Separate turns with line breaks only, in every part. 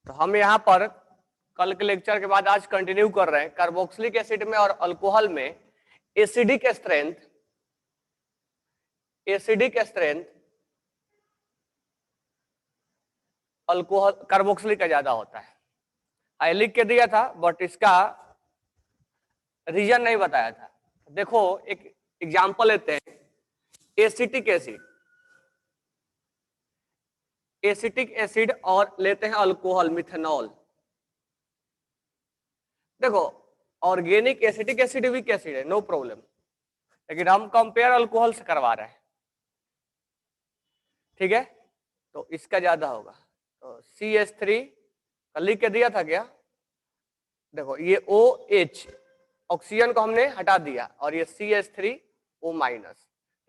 तो हम यहाँ पर कल के लेक्चर के बाद आज कंटिन्यू कर रहे हैं। कार्बोक्सिलिक एसिड में और अल्कोहल में एसिडिक स्ट्रेंथ अल्कोहल कार्बोक्सिलिक का ज्यादा होता है। आई लिख के दिया था बट इसका रीजन नहीं बताया था। देखो एक एग्जांपल लेते हैं, एसिटिक एसिड और लेते हैं अल्कोहल मिथेनॉल। देखो organic acetic acid weak acid है, नो प्रॉब्लम, लेकिन हम कंपेयर अल्कोहल से करवा रहे हैं, ठीक है। तो इसका ज्यादा होगा। तो CH3 लिख के दिया था क्या? देखो ये OH ऑक्सीजन को हमने हटा दिया और ये CH3O-,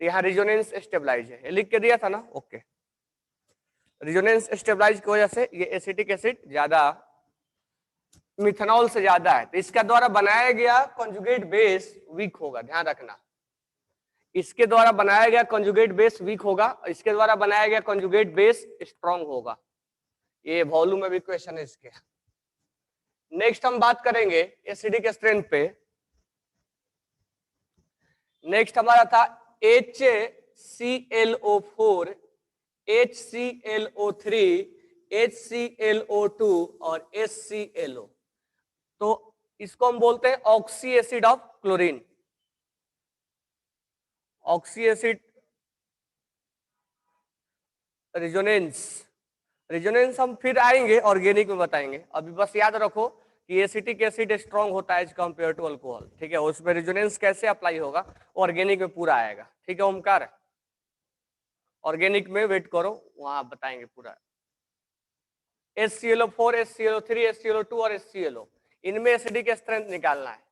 तो यहाँ रिजोनेंस स्टेबलाइज है, लिख के दिया था ना। ओके, रिजोनेंस स्टेबलाइज की वजह से ये एसिटिक एसिड ज्यादा मिथेनॉल से ज्यादा है, तो इसका द्वारा बनाया गया कंजुगेट बेस वीक होगा, ध्यान रखना। इसके द्वारा बनाया गया कंजुगेट बेस वीक होगा और इसके द्वारा बनाया गया कंजुगेट बेस स्ट्रॉन्ग होगा। ये वॉल्यूम में भी क्वेश्चन है इसके। नेक्स्ट हम बात करेंगे एसिडिक स्ट्रेंथ पे। नेक्स्ट हमारा था HClO4, HClO3, HClO2 और HClO। तो इसको हम बोलते हैं oxy acid of chlorine. Oxy acid resonance हम फिर आएंगे ऑर्गेनिक में बताएंगे। अभी बस याद रखो कि एसिटिक एसिड स्ट्रॉन्ग होता है एज कंपेयर टू अल्कोहल, ठीक है। उसमें रिजोनेंस कैसे अप्लाई होगा ऑर्गेनिक में पूरा आएगा, ठीक है ओमकार। ऑर्गेनिक में वेट करो, वहां बताएंगे पूरा। HClO4, HClO3, HClO2 और HClO, इनमें एसिडिक स्ट्रेंथ निकालना है।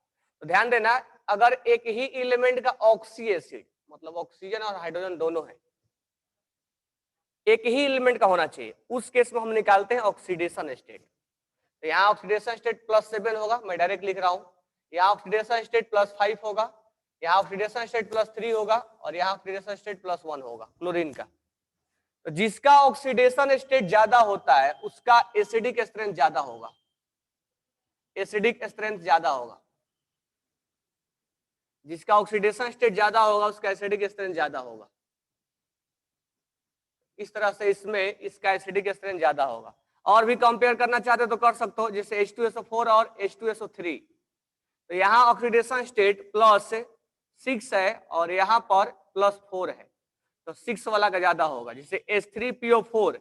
तो ध्यान देना, अगर एक ही एलिमेंट का ऑक्सी एसिड मतलब ऑक्सीजन और हाइड्रोजन दोनों है, एक ही एलिमेंट का होना चाहिए, उस केस में हम निकालते हैं ऑक्सीडेशन स्टेट। तो यहाँ ऑक्सीडेशन स्टेट +7 होगा, मैं डायरेक्ट लिख रहा हूँ। यहाँ ऑक्सीडेशन स्टेट +5 होगा, यहाँ ऑक्सीडेशन स्टेट +3 होगा और यहाँ ऑक्सीडेशन स्टेट +1 होगा क्लोरीन का। तो जिसका ऑक्सीडेशन स्टेट ज्यादा होता है उसका एसिडिक स्ट्रेंथ ज्यादा होगा, एसिडिक स्ट्रेंथ ज्यादा होगा। जिसका ऑक्सीडेशन स्टेट ज्यादा होगा उसका एसिडिक स्ट्रेंथ ज्यादा होगा। इस तरह से इसमें इसका एसिडिक स्ट्रेंथ ज्यादा होगा। और भी कंपेयर करना चाहते हो तो कर सकते हो, जैसे H2SO4 और H2SO3। तो यहाँ ऑक्सीडेशन स्टेट +6 है और यहाँ पर +4 है, तो 6 वाला का ज्यादा होगा। जैसे H3PO4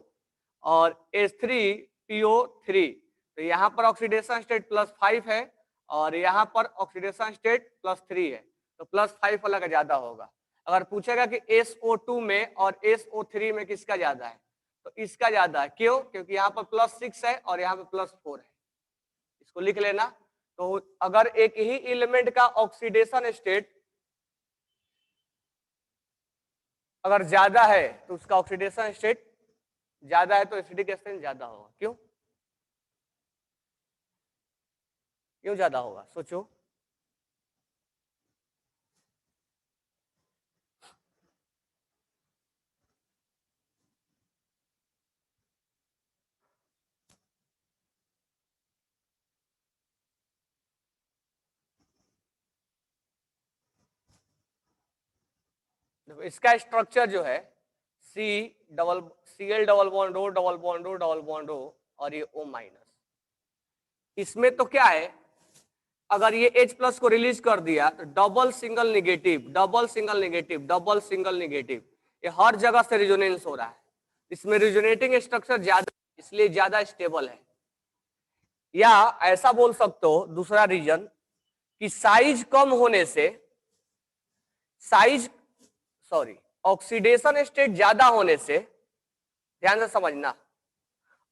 और H3PO3, तो यहाँ पर ऑक्सीडेशन स्टेट +5 है और यहाँ पर ऑक्सीडेशन स्टेट +3 है, तो +5 वाला का ज्यादा होगा। अगर पूछेगा कि SO2 में और SO3 में किसका ज्यादा है, तो इसका ज्यादा है। क्यों? क्योंकि यहाँ पर +6 है और यहाँ पर +4 है। इसको लिख लेना। तो अगर एक ही एलिमेंट का ऑक्सीडेशन स्टेट अगर ज्यादा है तो उसका ऑक्सीडेशन स्टेट ज्यादा है, तो एसिडिक स्ट्रेंथ ज्यादा होगा। क्यों क्यों ज्यादा होगा, सोचो। देखो इसका स्ट्रक्चर जो है Cl double bond O double bond O double bond O और ये O-। इसमें तो क्या है, अगर ये H+ को रिलीज कर दिया तो double single negative double single negative double single negative, ये हर जगह से रिजोनेंस हो रहा है। इसमें रिजोनेटिंग स्ट्रक्चर ज्यादा, इसलिए ज्यादा स्टेबल है। या ऐसा बोल सकते हो दूसरा रीजन कि साइज कम होने से, ऑक्सीडेशन स्टेट ज्यादा होने से, ध्यान से समझना,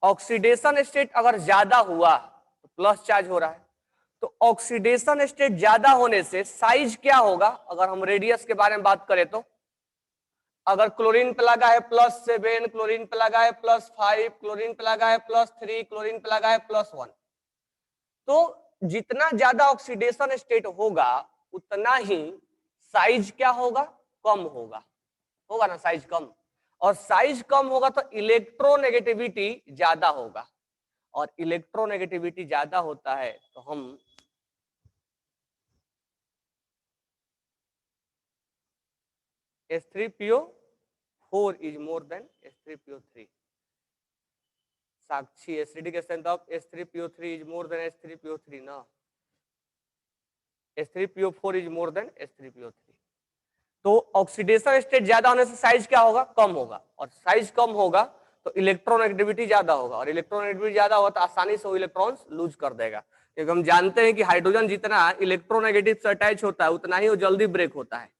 ऑक्सीडेशन स्टेट अगर ज्यादा हुआ तो प्लस चार्ज हो रहा है, तो ऑक्सीडेशन स्टेट ज्यादा होने से साइज क्या होगा। अगर हम रेडियस के बारे में बात करें तो अगर क्लोरीन पे लगा है +7, क्लोरीन पे लगा है +5, क्लोरीन पे लगा है +3, क्लोरीन पे लगा है +1, तो जितना ज्यादा ऑक्सीडेशन स्टेट होगा उतना ही साइज क्या होगा, कम होगा, होगा ना साइज कम। और साइज कम होगा तो इलेक्ट्रोनेगेटिविटी ज्यादा होगा, और इलेक्ट्रोनेगेटिविटी ज्यादा होता है तो हम H3PO4 is more than H3PO3. Sakshi, acidic strength of H3PO3 is more than H3PO3 ना, H3PO4 is more than H3PO3. तो ऑक्सीडेशन स्टेट ज्यादा होने से साइज क्या होगा, कम होगा, और साइज कम होगा तो इलेक्ट्रोनेगेटिविटी ज्यादा होगा, और इलेक्ट्रोनेगेटिविटी ज्यादा होगा तो आसानी से वो इलेक्ट्रॉन्स लूज कर देगा, क्योंकि हम जानते हैं कि हाइड्रोजन जितना इलेक्ट्रोनेगेटिव से अटैच होता है उतना ही वो जल्दी ब्रेक होता है,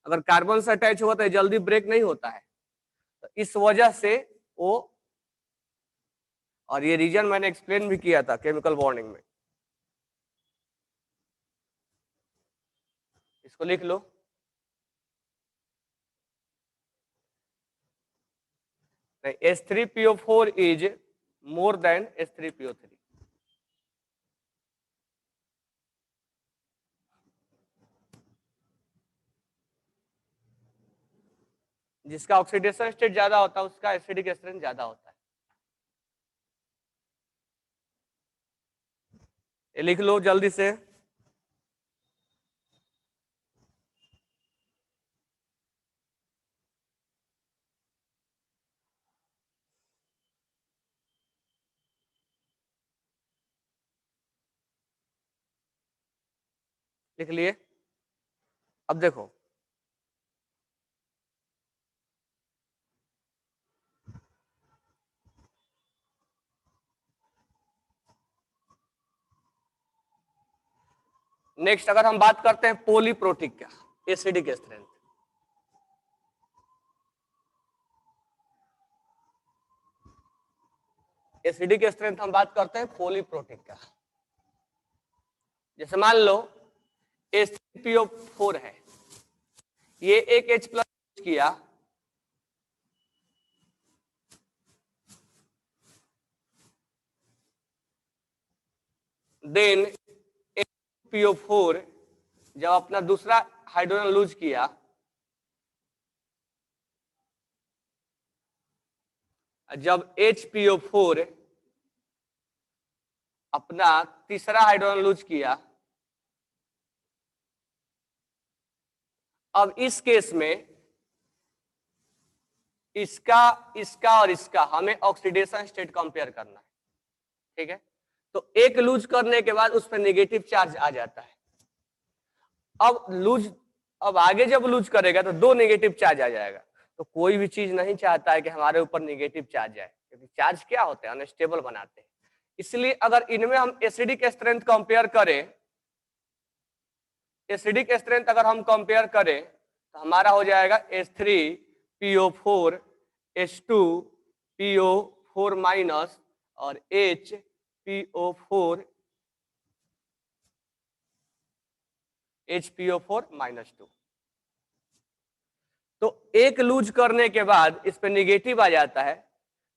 अगर कार्बन से अटैच होगा तो जल्दी ब्रेक नहीं होता है, तो इस वजह से वो, और ये रीजन मैंने एक्सप्लेन भी किया था केमिकल बॉन्डिंग में, इसको लिख लो। H3PO4 is more than H3PO3. जिसका ऑक्सीडेशन स्टेट ज्यादा होता है उसका एसिडिक स्ट्रेंथ ज्यादा होता है, ये लिख लो जल्दी से। लिख लिए? अब देखो, नेक्स्ट अगर हम बात करते हैं पॉलीप्रोटिक का एसिडिक स्ट्रेंथ, एसिडिक स्ट्रेंथ हम बात करते हैं पॉलीप्रोटिक का, जैसे मान लो H3PO4 है, ये एक H+ किया, देन H3PO4 जब अपना दूसरा हाइड्रोजन लूज किया, जब HPO4 अपना तीसरा हाइड्रोजन लूज किया, अब इस केस में इसका इसका और इसका हमें ऑक्सीडेशन स्टेट कंपेयर करना है, ठीक है, तो एक लूज करने के बाद उस पर नेगेटिव चार्ज आ जाता है, अब आगे जब लूज करेगा तो दो नेगेटिव चार्ज आ जाएगा, तो कोई भी चीज नहीं चाहता है कि हमारे ऊपर नेगेटिव चार्ज जाए, क्योंकि चार्ज क्या होते हैं, अनस्टेबल बनाते हैं, इसलिए अगर इनमें हम एसिडिक स्ट्रेंथ कंपेयर करें, एसिडिक स्ट्रेंथ अगर हम कंपेयर करें तो हमारा हो जाएगा H3PO4 H2PO4 माइनस और HPO4 HPO4 -2, तो एक लूज करने के बाद इस पे नेगेटिव आ जाता है,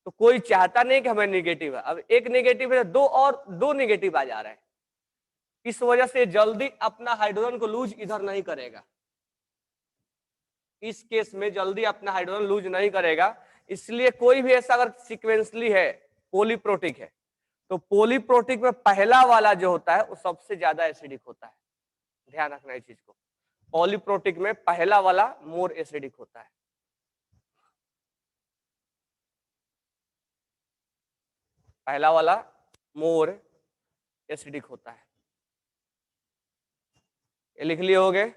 तो कोई चाहता नहीं कि हमें नेगेटिव है, अब एक नेगेटिव है, दो नेगेटिव आ जा रहे हैं, इस वजह से जल्दी अपना हाइड्रोजन को लूज इधर नहीं करेगा, इस केस में जल्दी अपना हाइड्रोजन लूज नहीं करेगा, इसलिए कोई भी ऐसा अगर सीक्वेंसली है पॉलीप्रोटिक है तो पॉलीप्रोटिक में पहला वाला जो होता है वो सबसे ज्यादा एसिडिक होता है, ध्यान रखना इस चीज को, पॉलीप्रोटिक में पहला वाला मोर एसिडिक होता है, पहला वाला मोर एसिडिक होता है, ये लिख लिए होगे।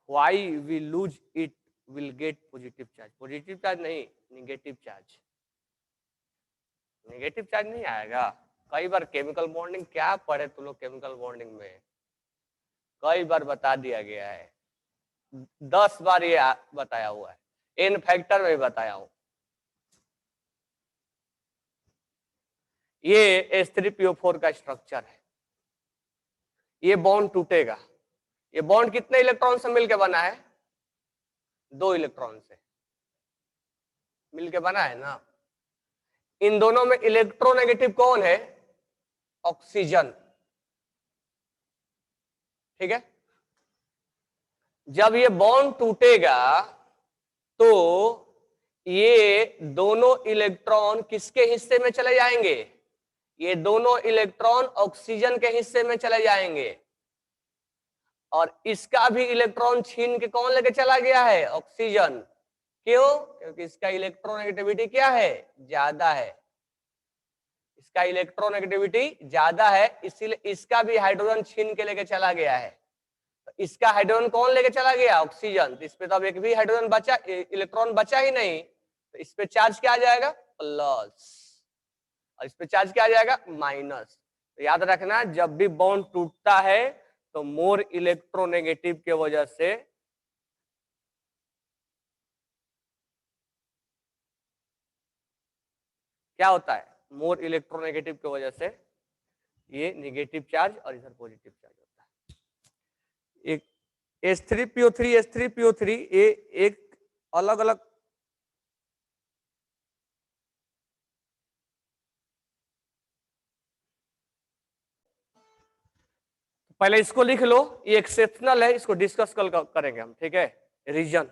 Why we lose it will get positive charge, positive charge नहीं, नेगेटिव चार्ज, नेगेटिव चार्ज नहीं आएगा, कई बार केमिकल बॉन्डिंग क्या पढ़े तुम लोग, केमिकल बॉन्डिंग में कई बार बता दिया गया है, 10 बार ये बताया हुआ है, एन फैक्टर में बताया हूं, ये H3PO4 का स्ट्रक्चर है, ये बॉन्ड टूटेगा, ये बॉन्ड कितने इलेक्ट्रॉन से मिलकर बना है, 2 इलेक्ट्रॉन से मिलकर बना है ना, इन दोनों में इलेक्ट्रोनेगेटिव कौन है, ऑक्सीजन। ठीक है, जब ये बॉन्ड टूटेगा तो ये दोनों इलेक्ट्रॉन किसके हिस्से में चले जाएंगे? ये दोनों इलेक्ट्रॉन ऑक्सीजन के हिस्से में चले जाएंगे, और इसका भी इलेक्ट्रॉन छीन के कौन लेके चला गया है? ऑक्सीजन। क्यों? क्योंकि इसका इलेक्ट्रोनेगेटिविटी क्या है? ज्यादा है। इसका इलेक्ट्रोनेगेटिविटी ज्यादा है, इसीलिए इसका भी हाइड्रोजन छीन के लेके चला गया है। तो इसका हाइड्रोजन कौन लेके चला गया? ऑक्सीजन। तो इस पे तो अब एक भी हाइड्रोजन बचा, इलेक्ट्रॉन बचा ही नहीं, तो इस पे चार्ज क्या आ जाएगा? प्लस, और इस पे चार्ज क्या आ जाएगा? माइनस। तो याद रखना, जब भी बॉन्ड टूटता है तो मोर इलेक्ट्रोनेगेटिव के वजह से क्या होता है? मोर इलेक्ट्रोनेगेटिव की वजह से ये नेगेटिव चार्ज और इधर पॉजिटिव चार्ज होता है। एक H3PO3 H3PO3 ये एक अलग अलग पहले इसको लिख लो, ये एक्सेप्शनल है, इसको डिस्कस कल करेंगे हम। ठीक है, रीजन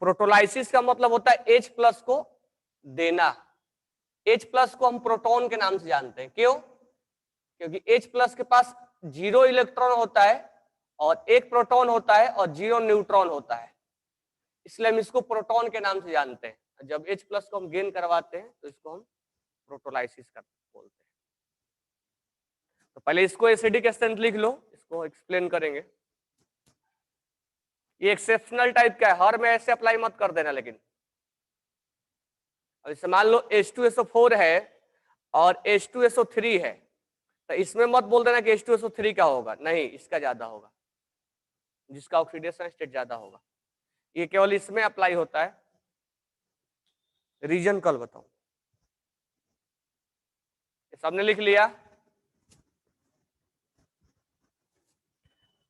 प्रोटोलाइसिस का मतलब होता है H प्लस को देना। H प्लस को हम प्रोटॉन के नाम से जानते हैं। क्यों? क्योंकि H प्लस के पास 0 इलेक्ट्रॉन होता है और 1 प्रोटॉन होता है और 0 न्यूट्रॉन होता है, इसलिए हम इसको प्रोटॉन के नाम से जानते हैं। जब H प्लस को हम गेन करवाते हैं तो इसको हम प्रोटोलाइसिस कर बोलते हैं। तो पहले इसको एसिडिक स्ट्रेंथ लिख लो, इसको एक्सप्लेन करेंगे। ये एक्सेप्शनल टाइप का है, हर में ऐसे अप्लाई मत कर देना। लेकिन अब इसे मान लो H2SO4 है और H2SO3 है, तो इसमें मत बोल देना कि H2SO3 का होगा, नहीं, इसका ज्यादा होगा, जिसका ऑक्सीडेशन स्टेट ज्यादा होगा। ये केवल इसमें अप्लाई होता है। रीजन कल बताऊं। सबने लिख लिया?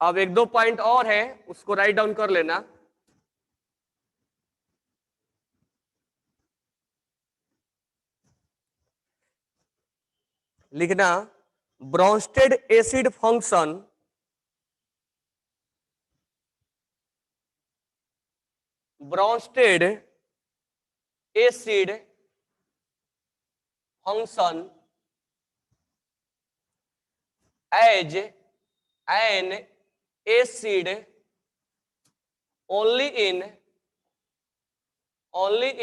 अब एक दो पॉइंट और है, उसको राइट डाउन कर लेना। लिखना Bronsted acid function, Bronsted acid function as an acid only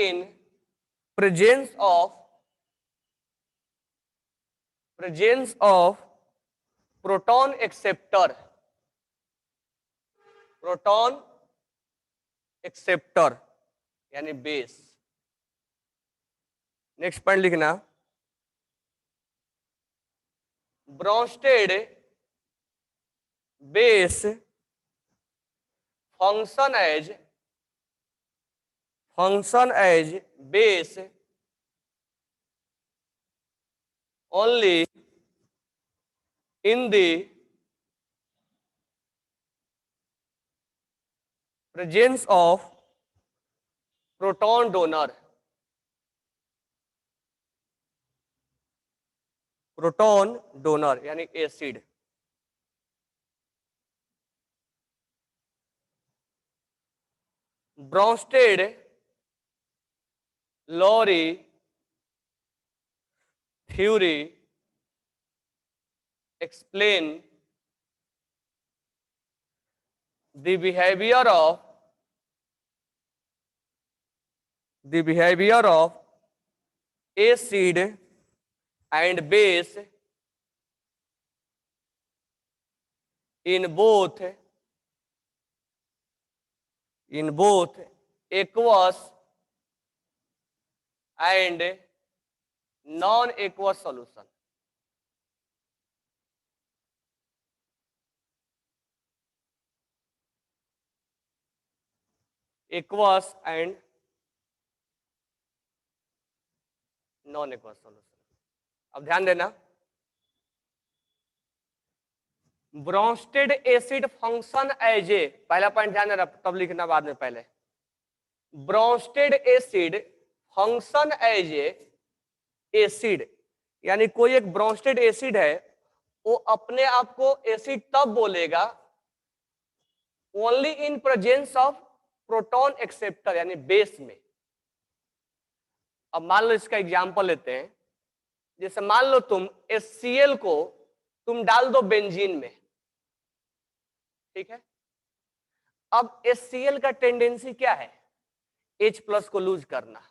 in presence of proton acceptor यानी बेस। नेक्स्ट पॉइंट लिखना Bronsted base function as base only in the presence of proton donor यानी acid. Bronsted Lowry theory explain the behavior of acid and base in both aqueous and non-aqueous solution। aqueous and non-aqueous solution। अब ध्यान देना, Bronsted acid function as a, पहला point ध्यान देना, तब लिखना बाद में। पहले Bronsted acid function as a acid यानी कोई एक ब्रोंस्टेड एसिड है, वो अपने आप को एसिड तब बोलेगा only in presence of proton acceptor यानी बेस में। अब मान लो इसका एग्जांपल लेते हैं, जैसे मान लो तुम HCl को तुम डाल दो बेंजीन में, ठीक है। अब HCl का टेंडेंसी क्या है? H प्लस को लूज करना।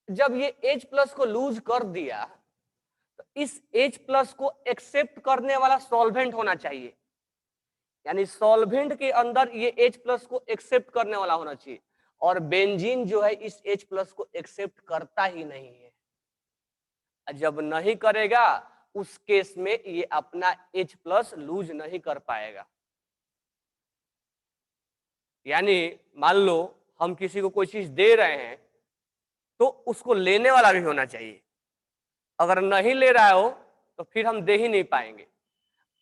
जब ये H प्लस को लूज कर दिया तो इस H प्लस को एक्सेप्ट करने वाला सॉल्वेंट होना चाहिए, यानी सॉल्वेंट के अंदर ये H प्लस को एक्सेप्ट करने वाला होना चाहिए, और बेंजीन जो है इस H प्लस को एक्सेप्ट करता ही नहीं है। जब नहीं करेगा उस केस में ये अपना H प्लस लूज नहीं कर पाएगा। यानी मान लो हम किसी को कोई चीज दे रहे हैं तो उसको लेने वाला भी होना चाहिए, अगर नहीं ले रहा हो तो फिर हम दे ही नहीं पाएंगे।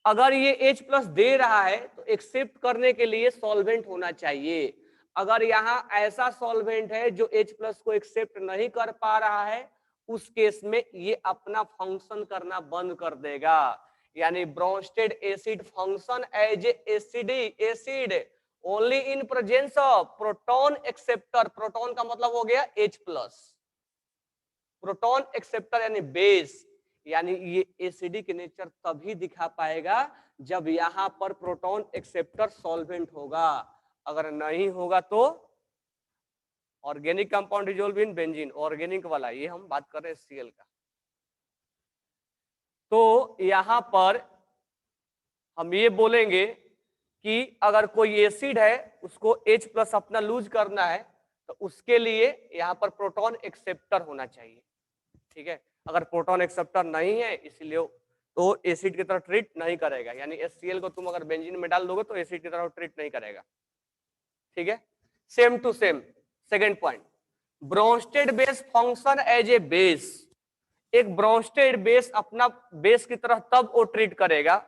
अगर ये H प्लस दे रहा है तो एक्सेप्ट करने के लिए सॉल्वेंट होना चाहिए। अगर यहाँ ऐसा सॉल्वेंट है जो H प्लस को एक्सेप्ट नहीं कर पा रहा है, उस केस में ये अपना फंक्शन करना बंद कर देगा। यानी Bronsted acid function as acid only in presence of proton acceptor. Proton का मतलब हो गया H प्लस, प्रोटॉन एक्सेप्टर यानी बेस। यानी ये एसिडिक नेचर तभी दिखा पाएगा जब यहां पर प्रोटॉन एक्सेप्टर सॉल्वेंट होगा, अगर नहीं होगा तो organic compound dissolve in benzene, organic वाला ये हम बात कर रहे हैं Cl का। तो यहां पर हम ये बोलेंगे कि अगर कोई एसिड है उसको H प्लस अपना लूज करना है तो उसके लिए यहां पर प्रोटॉन एक्सेप्टर होना चाहिए, ठीक है। अगर प्रोटॉन एक्सेप्टर नहीं है इसलिए तो एसिड की तरह ट्रीट नहीं करेगा, यानी HCl को तुम अगर बेंजीन में डाल दोगे तो एसिड की तरह ट्रीट नहीं करेगा, ठीक है। Same to same second point, Bronsted base function as a base. एक ब्रोंस्टेड बेस अपना बेस की तरह तब वो ट्रीट करेगा,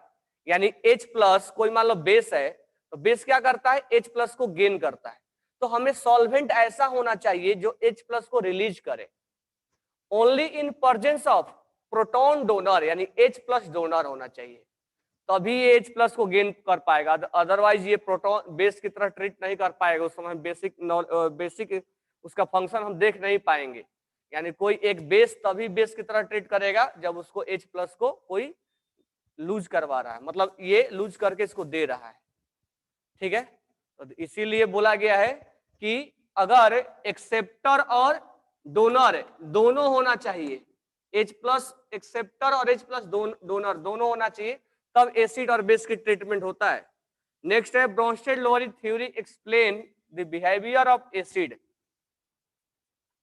यानी H प्लस कोई मान लो बेस है तो बेस क्या करता है? H प्लस को गेन करता है। तो हमें सॉल्वेंट ऐसा होना चाहिए जो H प्लस को रिलीज करे only in presence of proton donor, यानी H प्लस डोनर होना चाहिए, तभी ये H प्लस को गेन कर पाएगा। अदरवाइज ये प्रोटॉन बेस की तरह ट्रीट नहीं कर पाएगा, उस समय बेसिक उसका फंक्शन हम देख नहीं पाएंगे। यानी कोई एक बेस तभी बेस की तरह ट्रीट करेगा जब उसको H प्लस को कोई लूज करवा रहा है, मतलब ये लूज करके इसको दे रहा है, ठीक है। तो इसीलिए बोला गया है कि अगर एक्सेप्टर और डोनर दोनों होना चाहिए, H प्लस एक्सेप्टर और H प्लस डोनर दोनों होना चाहिए, तब एसिड और बेस की ट्रीटमेंट होता है। नेक्स्ट है Bronsted Lohri theory explain the behaviour of acid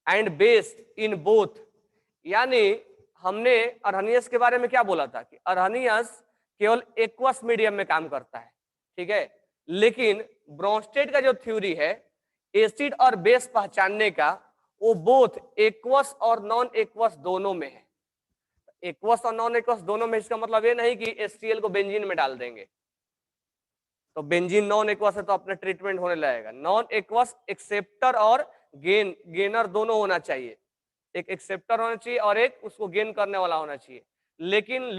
and base in both. यानी हमने अर्हनियस के बारे में क्या बोला था कि अर्हनियस केवल एक्वस मीडियम में काम करता है, ठीक है। लेकिन ब्रोंस्टेड का जो थ्योरी है एसिड और बेस पहचानने का, वो बोथ एक्वस और नॉन एक्वस दोनों में है। एक्वस और नॉन एक्वस दोनों में, इसका मतलब ये नहीं कि HCl को बेंजीन में डाल देंगे तो बेंजीन नॉन एक्वस है तो अपना ट्रीटमेंट होने लगेगा। नॉन एक्वस एक्सेप्टर और गेनर दोनों होना चाहिए, एक एक्सेप्टर होना चाहिए और एक उसको गेन करने वाला होना चाहिए। लेकिन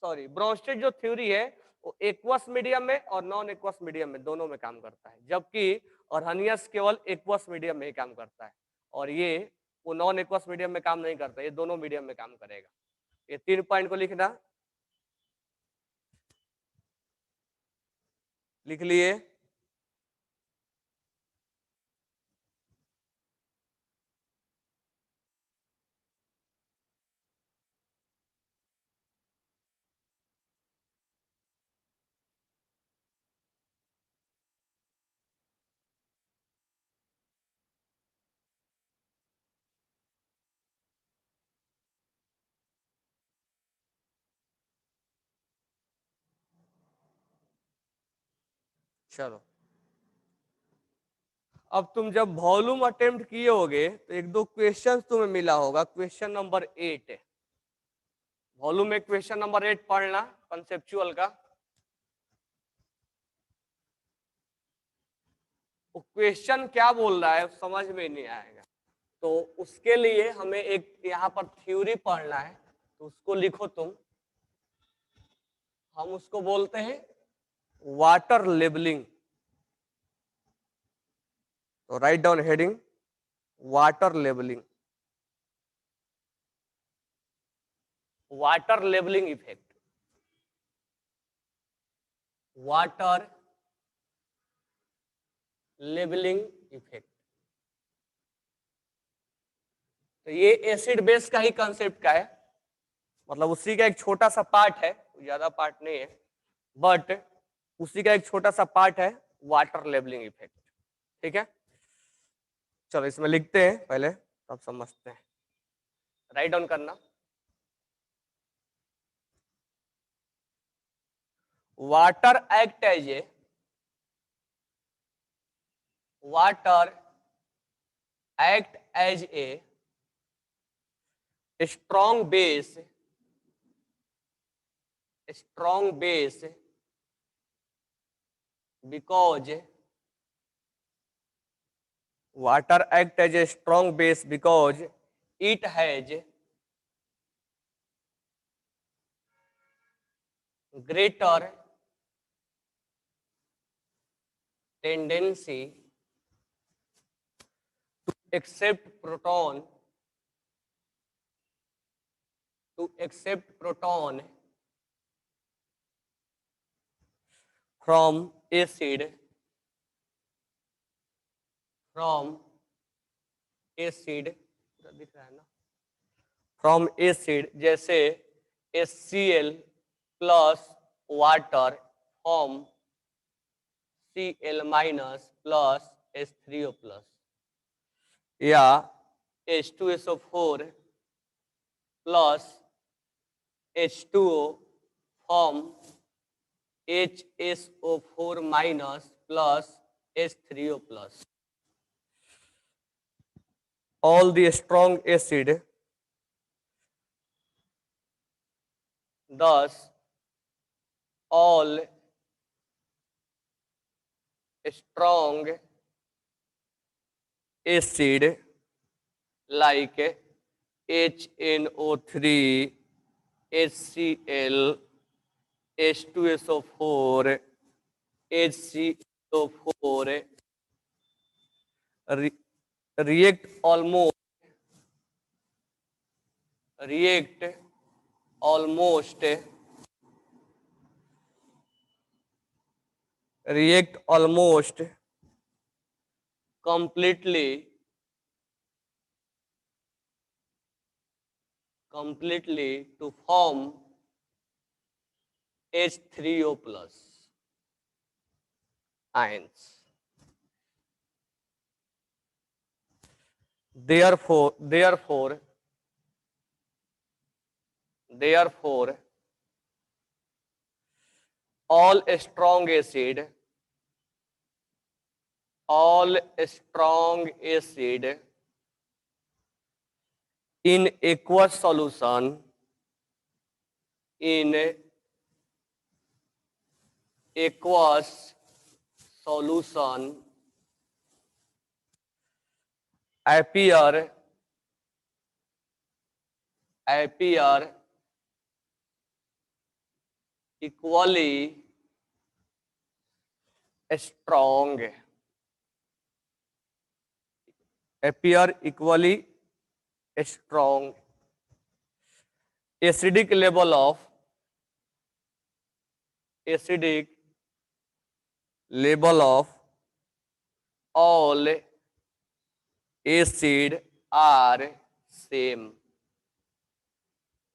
ब्रोंस्टेड जो थ्योरी है वो एक्वस मीडियम में और नॉन एक्वस मीडियम में दोनों में काम करता है, जबकि अर्हनियस केवल एक्वस मीडियम में ही काम करता है, और ये वो नॉन एक्वस मीडियम में काम नहीं करता, ये दोनों मीडियम में काम करेगा। ये 3 पॉइंट को लिखना, लिख लिए। चलो, अब तुम जब वॉल्यूम अटेम्प्ट किए होगे तो एक दो क्वेश्चन तुम्हें मिला होगा। क्वेश्चन नंबर 8 है वॉल्यूम में, क्वेश्चन नंबर 8 पढ़ना कंसेप्चुअल का। वो क्वेश्चन क्या बोल रहा है समझ में नहीं आएगा, तो उसके लिए हमें एक यहाँ पर थ्योरी पढ़ना है, तो उसको लिखो तुम। हम उसको बोलते हैं वाटर लेबलिंग। तो right down heading water labelling, water labelling effect, water labelling effect. तो ये एसिड बेस का ही कंसेप्ट का है, मतलब उसी का एक छोटा सा पार्ट है, ज्यादा पार्ट नहीं है, बट उसी का एक छोटा सा पार्ट है वाटर लेबलिंग इफेक्ट। ठीक है, चलो इसमें लिखते हैं पहले, तब समझते हैं। राइट डाउन करना, water act as a, water act as a strong base, strong base because water act as a strong base because it has greater tendency to accept proton, to accept proton from acid, from acid, दिख रहा है ना, from acid, जैसे HCl plus water form Cl minus plus H3O plus, या H2SO4 plus H2O form HSO4 minus plus H3O plus. All the strong acid, thus all strong acid like HNO3, HCl, H2SO4, HCO4 react almost completely to form H3O plus ions. Therefore, all strong acid in aqueous solution, appear equally strong, appear equally strong. Acidic level of all acid are same.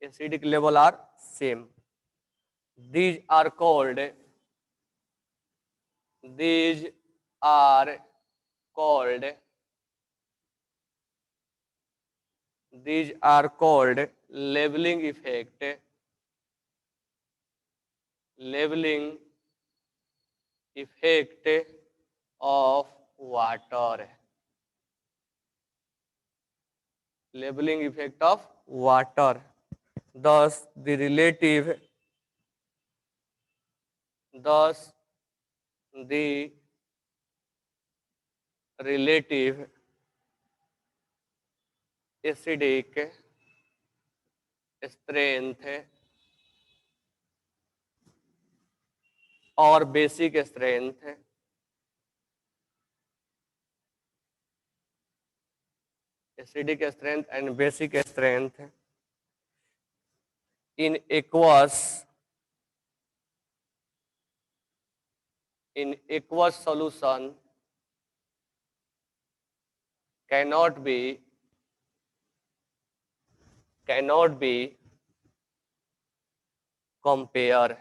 Acidic level are same. These are called leveling effect, of water, leveling effect of water. Thus the relative acidic strength और basic strength acidic strength and basic strength in aqueous solution cannot be compared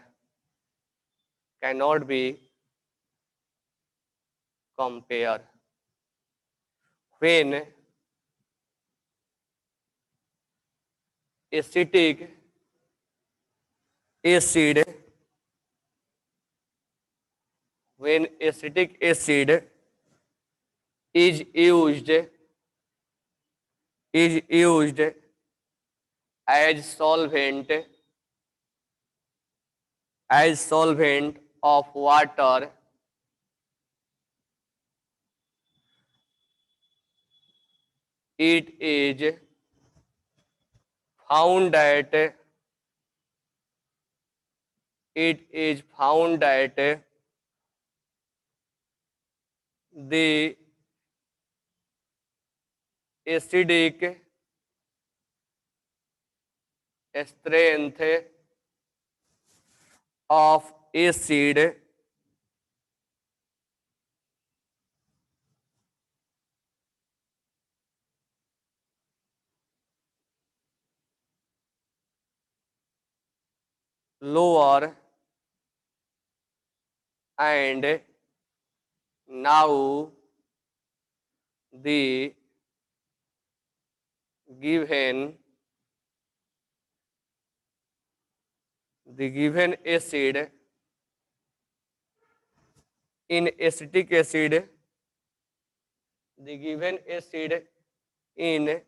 when acetic acid is used as solvent of water, it is found that the acidic strength of acid lower, and now the given acid in acetic acid, the given acid in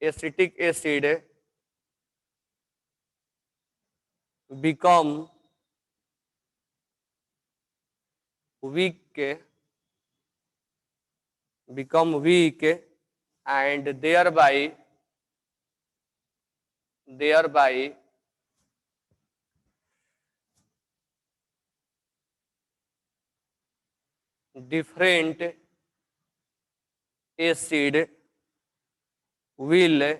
acetic acid become weak and thereby different acid will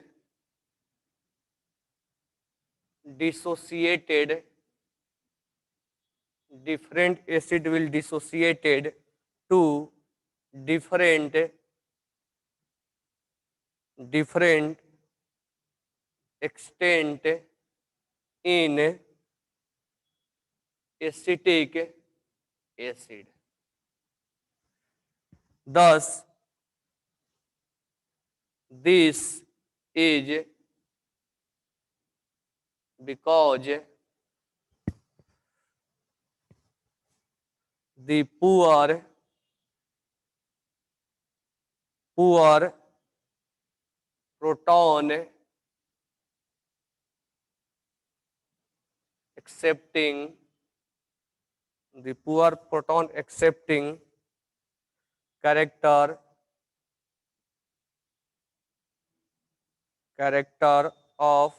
dissociated to different extent in acetic acid. Thus, this is because the poor proton accepting character of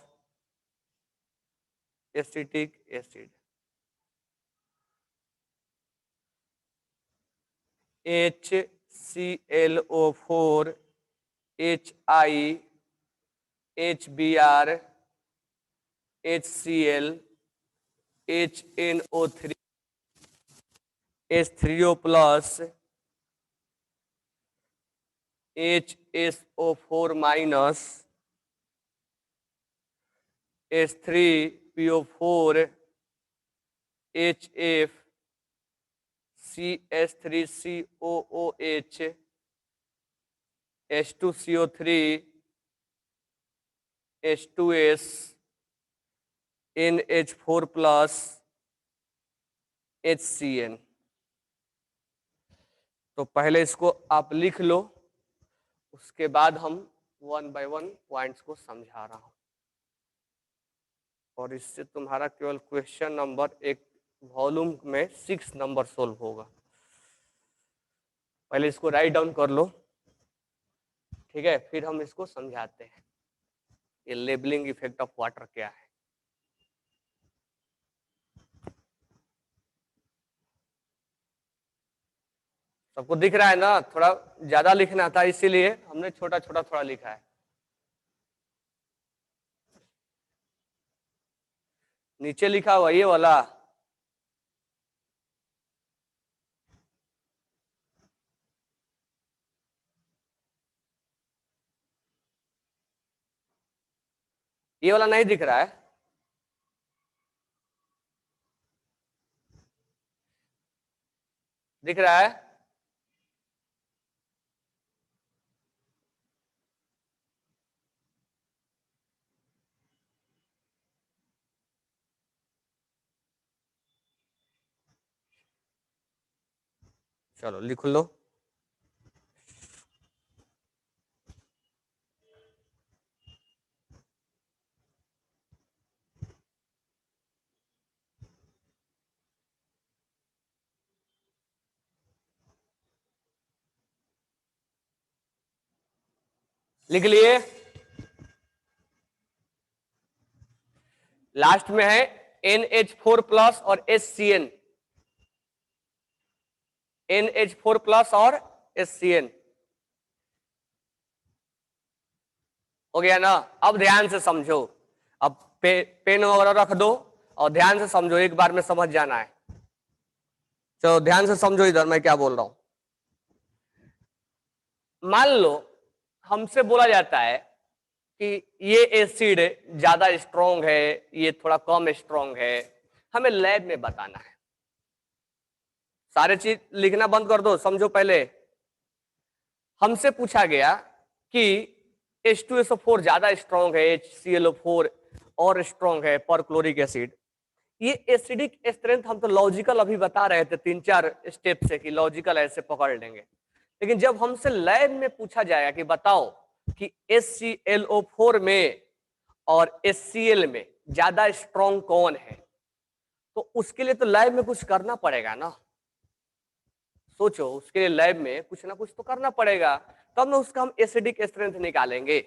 acetic acid HClO4 HI HBr HCl HNO3 H3O plus HSO4 minus H3PO4 HF CH3COOH H2CO3 H2S NH4 plus HCN। तो पहले इसको आप लिख लो, उसके बाद हम 1 bye 1 points को समझा रहा हूं और इससे तुम्हारा केवल क्वेश्चन नंबर एक वॉल्यूम में 6 नंबर सोल्व होगा। पहले इसको राइट डाउन कर लो। ठीक है, फिर हम इसको समझाते हैं ये लेबलिंग इफेक्ट ऑफ वाटर क्या है। सबको दिख रहा है ना? थोड़ा ज्यादा लिखना था इसीलिए हमने छोटा छोटा थोड़ा लिखा है। नीचे लिखा हुआ ये वाला नहीं दिख रहा है? दिख रहा है? चलो लिख लो। लिख लिए? लास्ट में है NH4+ और HCN। NH4+ और HCN हो गया ना? अब ध्यान से समझो। अब पेन वगैरह रख दो और ध्यान से समझो, एक बार में समझ जाना है। चलो ध्यान से समझो इधर मैं क्या बोल रहा हूं। मान लो हमसे बोला जाता है कि ये एसिड ज्यादा स्ट्रॉन्ग है, ये थोड़ा कम स्ट्रॉन्ग है, हमें लैब में बताना है। सारे चीज लिखना बंद कर दो, समझो पहले। हमसे पूछा गया कि H2SO4 ज्यादा स्ट्रॉन्ग है, HClO4 और स्ट्रॉन्ग है परक्लोरिक एसिड। ये एसिडिक स्ट्रेंथ हम तो लॉजिकल अभी बता रहे थे 3-4 स्टेप से कि लॉजिकल ऐसे पकड़ लेंगे, लेकिन जब हमसे लैब में पूछा जाएगा कि बताओ कि HClO4 में और HCl में ज्यादा स्ट्रॉन्ग कौन है, तो उसके लिए तो लैब में कुछ करना पड़ेगा ना। सोचो, उसके लिए लैब में कुछ ना कुछ तो करना पड़ेगा, तब ना उसका हम एसिडिक स्ट्रेंथ निकालेंगे।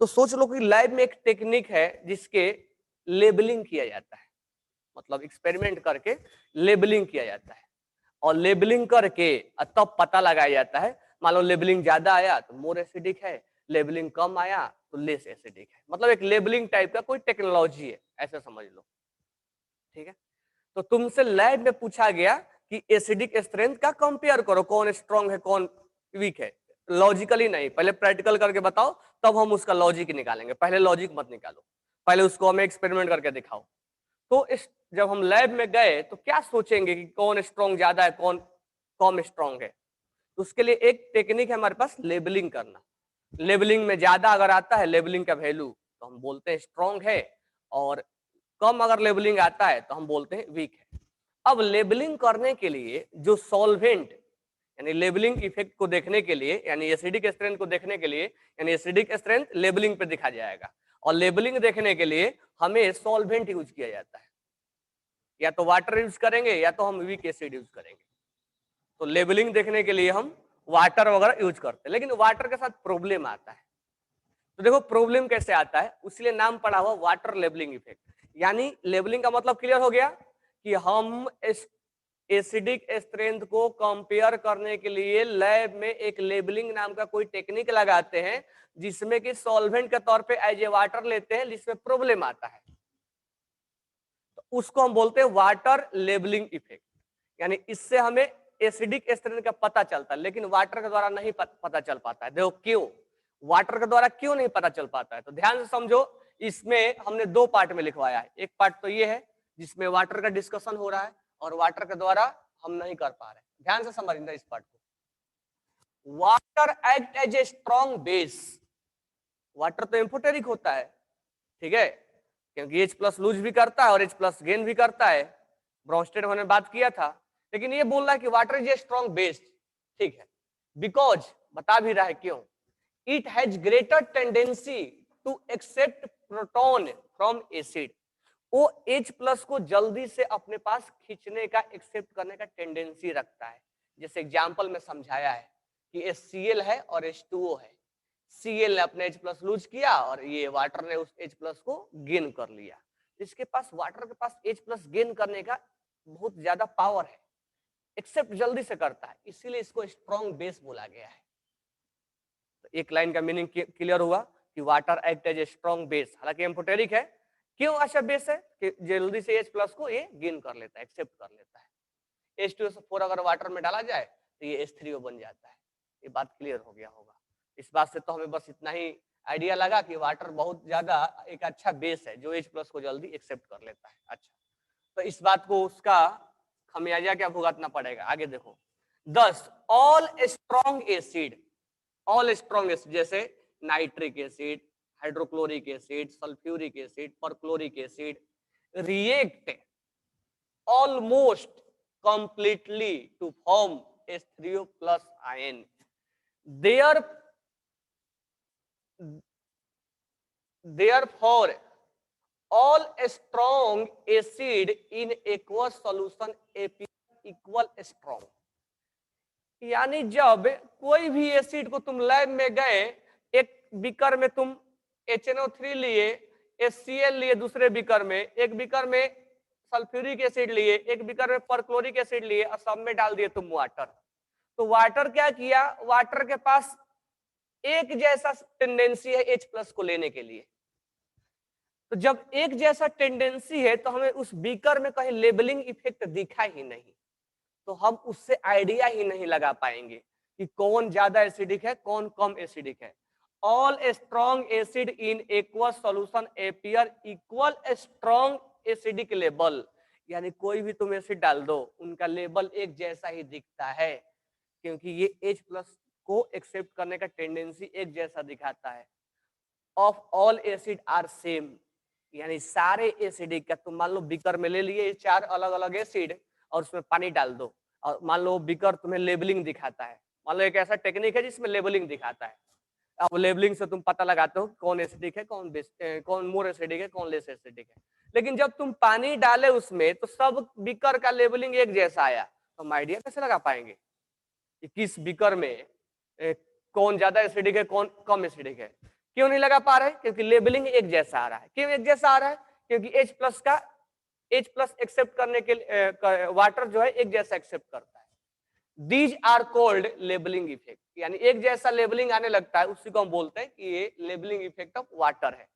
तो सोच लो कि लैब में एक टेक्निक है जिसके लेबलिंग किया जाता है, मतलब एक्सपेरिमेंट करके लेबलिंग किया जाता है, और लेबलिंग करके तब पता लगाया जाता है। मान लो लेबलिंग ज्यादा आया तो मोर एसिडिक है, लेबलिंग कम आया तो लेस एसिडिक है। मतलब एक लेबलिंग टाइप का कोई टेक्नोलॉजी है, ऐसा समझ लो। ठीक है, तो तुमसे लैब में पूछा गया कि एसिडिक स्ट्रेंथ का कंपेयर करो, कौन स्ट्रॉन्ग है कौन वीक है। लॉजिकली नहीं, पहले प्रैक्टिकल करके बताओ, तब हम उसका लॉजिक निकालेंगे। पहले लॉजिक मत निकालो, पहले उसको हमें एक्सपेरिमेंट करके दिखाओ। तो जब हम लैब में गए तो क्या सोचेंगे कि कौन स्ट्रॉन्ग ज्यादा है कौन कम स्ट्रॉन्ग है। तो उसके लिए एक टेक्निक है हमारे पास, लेबलिंग करना। लेबलिंग में ज्यादा अगर आता है लेबलिंग का वैल्यू तो हम बोलते हैं स्ट्रॉन्ग है, और कम अगर लेबलिंग आता है तो हम बोलते हैं वीक है। अब लेबलिंग करने के लिए जो सॉल्वेंट, यानी लेबलिंग इफेक्ट को देखने के लिए, यानी एसिडिक स्ट्रेंथ को देखने के लिए, यानी एसिडिक स्ट्रेंथ लेबलिंग पे दिखा जाएगा, और लेबलिंग देखने के लिए हमें सॉल्वेंट यूज किया जाता है। या तो वाटर यूज करेंगे या तो हम वीक एसिड यूज करेंगे। तो लेबलिंग देखने के लिए हम वाटर वगैरह यूज करते हैं, लेकिन वाटर के साथ प्रॉब्लम आता है। तो देखो प्रॉब्लम कैसे आता है, उसलिए नाम पड़ा हुआ वाटर लेबलिंग इफेक्ट। यानी लेबलिंग का मतलब क्लियर हो गया कि हम एसिडिक स्ट्रेंथ को कंपेयर करने के लिए लैब में एक लेबलिंग नाम का कोई टेक्निक लगाते हैं, जिसमें कि सॉल्वेंट के तौर पे एज ए वाटर लेते हैं, जिसमें प्रॉब्लम आता है, तो उसको हम बोलते हैं वाटर लेबलिंग इफेक्ट। यानी इससे हमें एसिडिक स्ट्रेंथ का पता चलता है, लेकिन वाटर के द्वारा नहीं पता चल पाता है। देखो क्यों वाटर के द्वारा क्यों नहीं पता चल पाता है, तो ध्यान से समझो। इसमें हमने 2 पार्ट में लिखवाया है। एक पार्ट तो ये है जिसमें वाटर का डिस्कशन हो रहा है, और वाटर के द्वारा हम नहीं कर पा रहे। ध्यान से समझना इस पार्ट को। Water act as a strong base. Water तो एम्फोटेरिक होता है, ठीक है, क्योंकि H+ लूज भी करता है और H+ गेन भी करता है। ब्रॉन्स्टेड हमने बात किया था, लेकिन ये बोल रहा है कि water is a strong base. ठीक है, बिकॉज बता भी रहा है क्यों। It has greater tendency to accept proton from acid. वो H+ को जल्दी से अपने पास खींचने का, एक्सेप्ट करने का टेंडेंसी रखता है। जैसे एग्जाम्पल में समझाया है कि HCl है और H2O है। Cl ने अपने H+ लूज किया और ये वाटर ने उस H+ को गेन कर लिया। इसके पास वाटर के पास H+ गेन करने का बहुत ज्यादा पावर है, एक्सेप्ट जल्दी से करता है, इसीलिए इसको स्ट्रॉन्ग बेस बोला गया है। तो एक लाइन का मीनिंग क्लियर हुआ कि water act as a strong base, हालांकि एम्फोटेरिक है। क्यों अच्छा बेस है? कि जल्दी से H+ को ये गेन कर लेता है, एक्सेप्ट कर लेता है। H2SO4 अगर वाटर में डाला जाए तो ये H3O बन जाता है। ये बात क्लियर हो गया होगा। इस बात से तो हमें बस इतना ही आइडिया लगा कि वाटर बहुत ज्यादा एक अच्छा बेस है जो H+ को जल्दी एक्सेप्ट कर लेता है। अच्छा, तो इस बात को उसका खमियाजा क्या भुगतना पड़ेगा, आगे देखो। 10 all strong acid, all strong acid जैसे nitric acid, hydrochloric acid, sulphuric acid, perchloric acid react almost completely to form H3O plus ion. Therefore, all strong acid in aqueous solution appear equal strong. यानी जब कोई भी acid को तुम lab में गए, एक बीकर में तुम HNO3 लिए, HCl लिए दूसरे बीकर में, एक बीकर में सल्फ्यूरिक एसिड लिए, एक बीकर में परक्लोरिक एसिड लिए और सब में डाल दिए तुम वाटर। तो वाटर क्या किया? वाटर के पास एक जैसा टेंडेंसी है H+ को लेने के लिए। तो जब एक जैसा टेंडेंसी है तो हमें उस बीकर में कहीं लेबलिंग इफेक्ट दिखा ही नहीं, तो हम उससे आइडिया ही नहीं लगा पाएंगे कि कौन ज्यादा एसिडिक है, कौन कम एसिडिक है। All strong acid in aqueous solution appear equal strong acidic level, यानी कोई भी तुम एसिड डाल दो उनका लेवल एक जैसा ही दिखता है, क्योंकि ये H+ को एक्सेप्ट करने का टेंडेंसी एक जैसा दिखाता है। Of all acid are same, यानी सारे एसिडिक का तुम मान लो बीकर में ले लिए 4 अलग अलग एसिड और उसमें पानी डाल दो, और मान लो बीकर तुम्हें लेबलिंग दिखाता है। मान लो एक ऐसा टेक्निक है जिसमें लेबलिंग दिखाता है। अब लेबलिंग से तुम पता लगाते हो कौन एसिडिक है, कौन मोर एसिडिक है, कौन लेस एसिडिक है। लेकिन जब तुम पानी डाले उसमें तो सब बीकर का लेबलिंग एक जैसा आया, तो हम आइडिया कैसे लगा पाएंगे कि किस बीकर में कौन ज्यादा एसिडिक है, कौन कम एसिडिक है? क्यों नहीं लगा पा रहे? क्योंकि लेबलिंग एक जैसा आ रहा है। क्यों एक जैसा आ रहा है? क्योंकि H+ एक्सेप्ट करने के लिए वाटर जो है एक जैसा एक्सेप्ट करता है। These are called levelling effect, यानी एक जैसा लेबलिंग आने लगता है, उसी को हम बोलते हैं कि ये लेबलिंग इफेक्ट ऑफ वाटर है।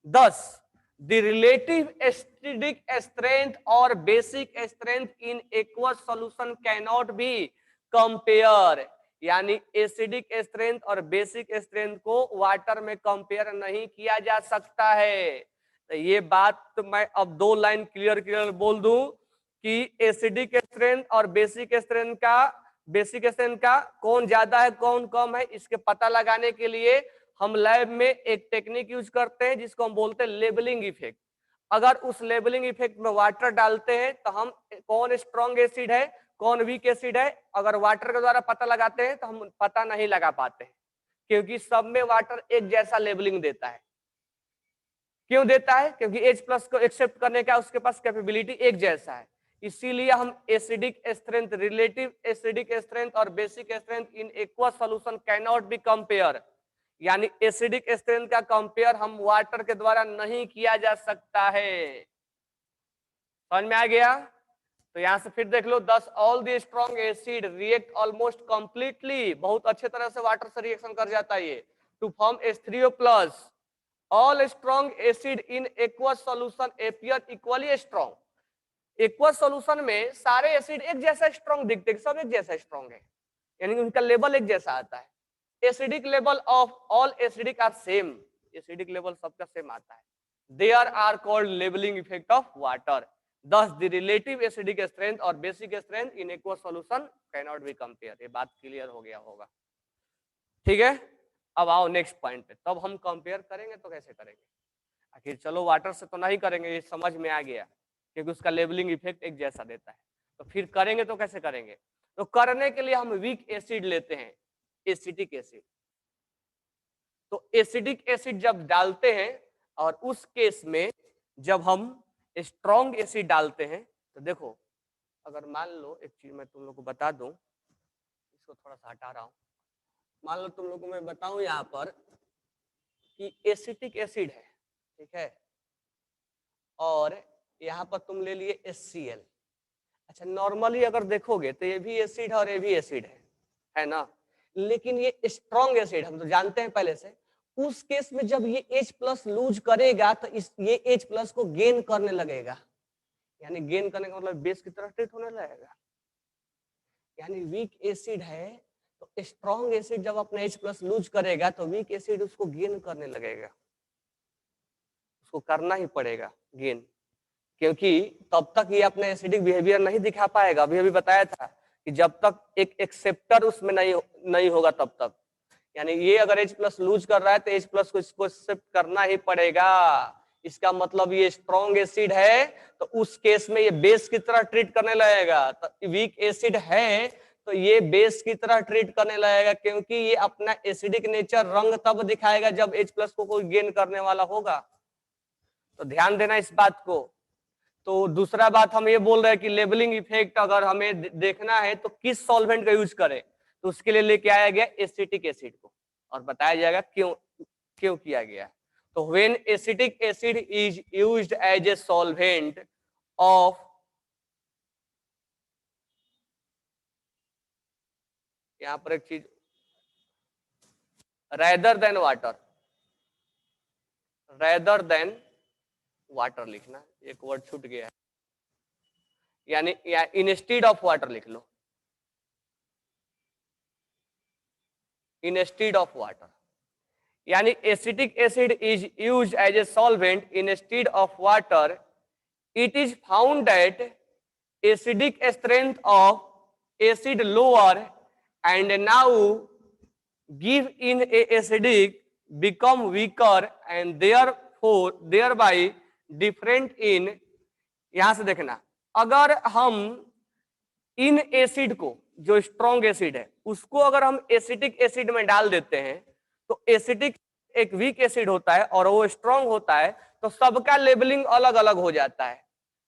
10 द रिलेटिव एसिडिक स्ट्रेंथ और basic strength in aqueous solution can not be compare, यानी एसिडिक स्ट्रेंथ और बेसिक स्ट्रेंथ को वाटर में कंपेयर नहीं किया जा सकता है। तो ये बात तो मैं अब 2 लाइन क्लियर बोल दूं कि एसिडिक स्ट्रेंथ और बेसिक स्ट्रेंथ का कौन ज्यादा है कौन कम है, इसके पता लगाने के लिए हम लैब में एक टेक्निक यूज करते हैं जिसको हम बोलते हैं लेबलिंग इफेक्ट। अगर उस लेबलिंग इफेक्ट में वाटर डालते हैं तो हम कौन स्ट्रॉन्ग एसिड है कौन वीक एसिड है, अगर वाटर के द्वारा पता लगाते हैं तो हम पता नहीं लगा पाते हैं, क्योंकि सब में वाटर एक जैसा लेबलिंग देता है। क्यों देता है? क्योंकि H+ को एक्सेप्ट करने का उसके पास कैपेबिलिटी एक जैसा है। इसीलिए हम acidic strength, relative acidic strength और basic strength in aqueous solution can not be compare, यानी एसिडिक स्ट्रेंथ का कंपेयर हम वाटर के द्वारा नहीं किया जा सकता है। समझ में आ गया? तो यहां से फिर देख लो, 10 all the strong acid react almost completely, बहुत अच्छे तरह से वाटर से रिएक्शन कर जाता है ये, to form H3O+। All strong acid in aqueous solution appear equally strong, aqueous solution में सारे एसिड एक जैसा स्ट्रॉन्ग दिखते हैं, सब एक जैसा स्ट्रॉन्ग है, यानी उनका लेवल एक जैसा आता है। Acidic level of all acidic are same, acidic level सबका सेम आता है। There are called levelling effect of water. Thus the relative acidic strength और basic strength in aqueous solution cannot be compared। ये बात क्लियर हो गया होगा, ठीक है? अब आओ नेक्स्ट पॉइंट पे। तब हम कंपेयर करेंगे तो कैसे करेंगे? आखिर चलो वाटर से तो नहीं करेंगे, ये समझ में आ गया, क्योंकि उसका लेबलिंग इफेक्ट एक जैसा देता है। तो फिर करेंगे तो कैसे करेंगे? तो करने के लिए हम वीक एसिड लेते हैं, एसिटिक एसिड। तो एसिडिक एसिड जब डालते हैं और उस केस में जब हम स्ट्रॉन्ग एसिड डालते हैं, तो देखो अगर मान लो एक चीज मैं तुम लोग को बता दूं, इसको थोड़ा सा हटा रहा हूं, मान लो तुम लोग को मैं बताऊं यहाँ पर कि एसिटिक एसिड है, ठीक है, और यहाँ पर तुम ले लिए HCl। अच्छा, नॉर्मली अगर देखोगे तो ये भी एसिड है और ये भी एसिड है ना, लेकिन ये स्ट्रॉन्ग एसिड हम तो जानते हैं पहले से। उस केस में जब ये H+ लूज करेगा तो ये H+ को गेन करने लगेगा, यानी गेन करने का मतलब बेस की तरह ट्रीट होने लगेगा। यानी वीक एसिड है तो स्ट्रॉन्ग एसिड जब अपना H+ लूज करेगा तो वीक एसिड उसको गेन करने लगेगा, उसको करना ही पड़ेगा गेन, क्योंकि तब तक ये अपने एसिडिक बिहेवियर नहीं दिखा पाएगा। अभी बताया था कि जब तक एक एक्सेप्टर उसमें नहीं होगा तब तक, यानी ये अगर H+ लूज कर रहा है तो H+ को इसको एक्सेप्ट करना ही पड़ेगा। इसका मतलब ये स्ट्रॉन्ग एसिड है तो उस केस में ये बेस की तरह ट्रीट करने लगेगा। तो वीक एसिड है तो ये बेस की तरह ट्रीट करने लगेगा, क्योंकि ये अपना एसिडिक नेचर रंग तब दिखाएगा जब H+ को कोई गेन करने वाला होगा। तो ध्यान देना इस बात को। तो दूसरा बात हम ये बोल रहे हैं कि लेबलिंग इफेक्ट अगर हमें देखना है तो किस सॉल्वेंट का यूज करें, तो उसके लिए लेके आया गया एसिटिक एसिड को, और बताया जाएगा क्यों क्यों किया गया। तो when acetic acid is used as a solvent of, यहां पर एक चीज, रेदर देन वाटर लिखना, एक वर्ड छूट गया है, यानी इंस्टेड ऑफ वाटर लिख लो, इंस्टेड ऑफ वाटर। यानी acetic acid is used as a solvent instead of water. It is found that acidic strength of acid lower and now give in a acidic become weaker and thereby different in, यहां से देखना, अगर हम in acid को, जो strong acid है, उसको अगर हम एसिटिक एसिड में डाल देते हैं तो एसिटिक एक वीक एसिड होता है और वो स्ट्रॉन्ग होता है, तो सबका लेबलिंग अलग अलग हो जाता है।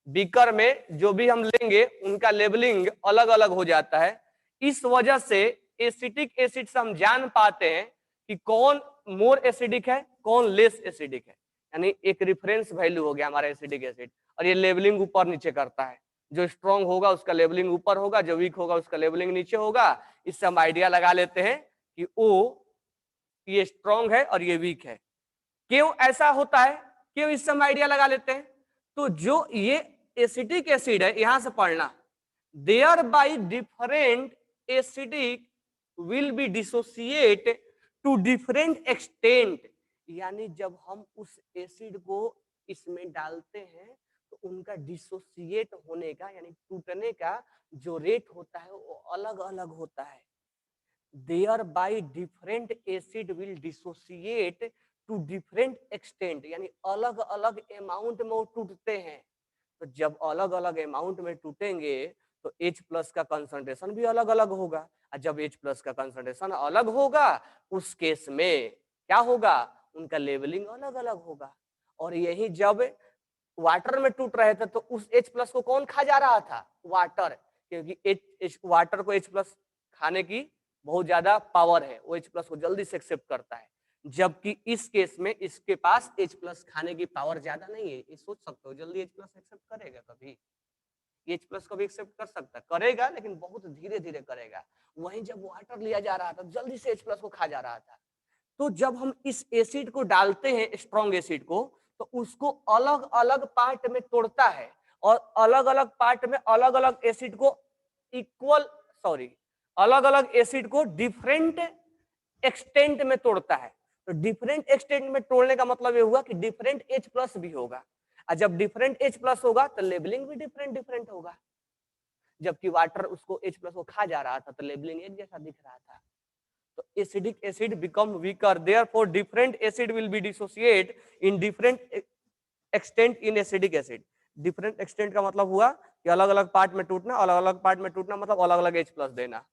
बीकर में जो भी हम लेंगे उनका लेबलिंग अलग अलग हो जाता है। इस वजह से एसिटिक एसिड से हम जान पाते हैं कि कौन मोर एसिडिक है, कौन लेस एसिडिक है, यानी एक रेफरेंस वैल्यू हो गया हमारा एसिडिक एसिड। और ये लेबलिंग ऊपर नीचे करता है, जो स्ट्रॉन्ग होगा उसका लेबलिंग ऊपर होगा, जो वीक होगा उसका लेबलिंग नीचे होगा। इससे हम आइडिया लगा लेते हैं कि ओ ये स्ट्रॉन्ग है और ये वीक है। क्यों ऐसा होता है, क्यों इससे हम आइडिया लगा लेते हैं? तो जो ये एसिटिक एसिड है, यहां से पढ़ना, there by different acidic will be dissociate to different extent. यानी जब हम उस एसिड को इसमें डालते हैं तो उनका डिसोसिएट होने का, यानी टूटने का जो रेट होता है वो अलग अलग होता है। thereby different acid will dissociate to different extent, यानी अलग अलग अमाउंट में वो टूटते हैं। तो जब अलग अलग अमाउंट में टूटेंगे तो H+ का कंसंट्रेशन भी अलग अलग होगा, और जब H+ का कंसंट्रेशन अलग होगा उस केस में क्या होगा, उनका लेवलिंग अलग अलग होगा। और यही जब वाटर में टूट रहे थे तो उस H+ को कौन खा जा रहा था, वाटर, क्योंकि वाटर को H+ खाने की बहुत ज्यादा पावर है, वो H+ को जल्दी से एक्सेप्ट करता है। जबकि इस केस में इसके पास H+ खाने की पावर ज्यादा नहीं है। ये सोच सकते हो जल्दी H+ एक्सेप्ट करेगा कभी? H+ को भी एक्सेप्ट कर सकता करेगा, लेकिन बहुत धीरे धीरे करेगा। वहीं जब वाटर लिया जा रहा था जल्दी से H+ को खा जा रहा था। तो जब हम इस एसिड को डालते हैं, स्ट्रॉन्ग एसिड को, तो उसको अलग अलग पार्ट में तोड़ता है और अलग अलग पार्ट में अलग अलग एसिड को अलग अलग एसिड को डिफरेंट एक्सटेंट में तोड़ता है। तो डिफरेंट एक्सटेंट में तोड़ने का मतलब ये हुआ कि डिफरेंट H+ भी होगा, और जब डिफरेंट H+ होगा तो लेबलिंग भी डिफरेंट डिफरेंट होगा। जबकि वाटर उसको H+ को खा जा रहा था तो लेबलिंग एक जैसा दिख रहा था। तो acidic acid become weaker, therefore different acid will be dissociate in different extent in acidic acid। different extent का मतलब हुआ कि अलग अलग पार्ट में टूटना, अलग अलग पार्ट में टूटना मतलब अलग अलग H+ देना।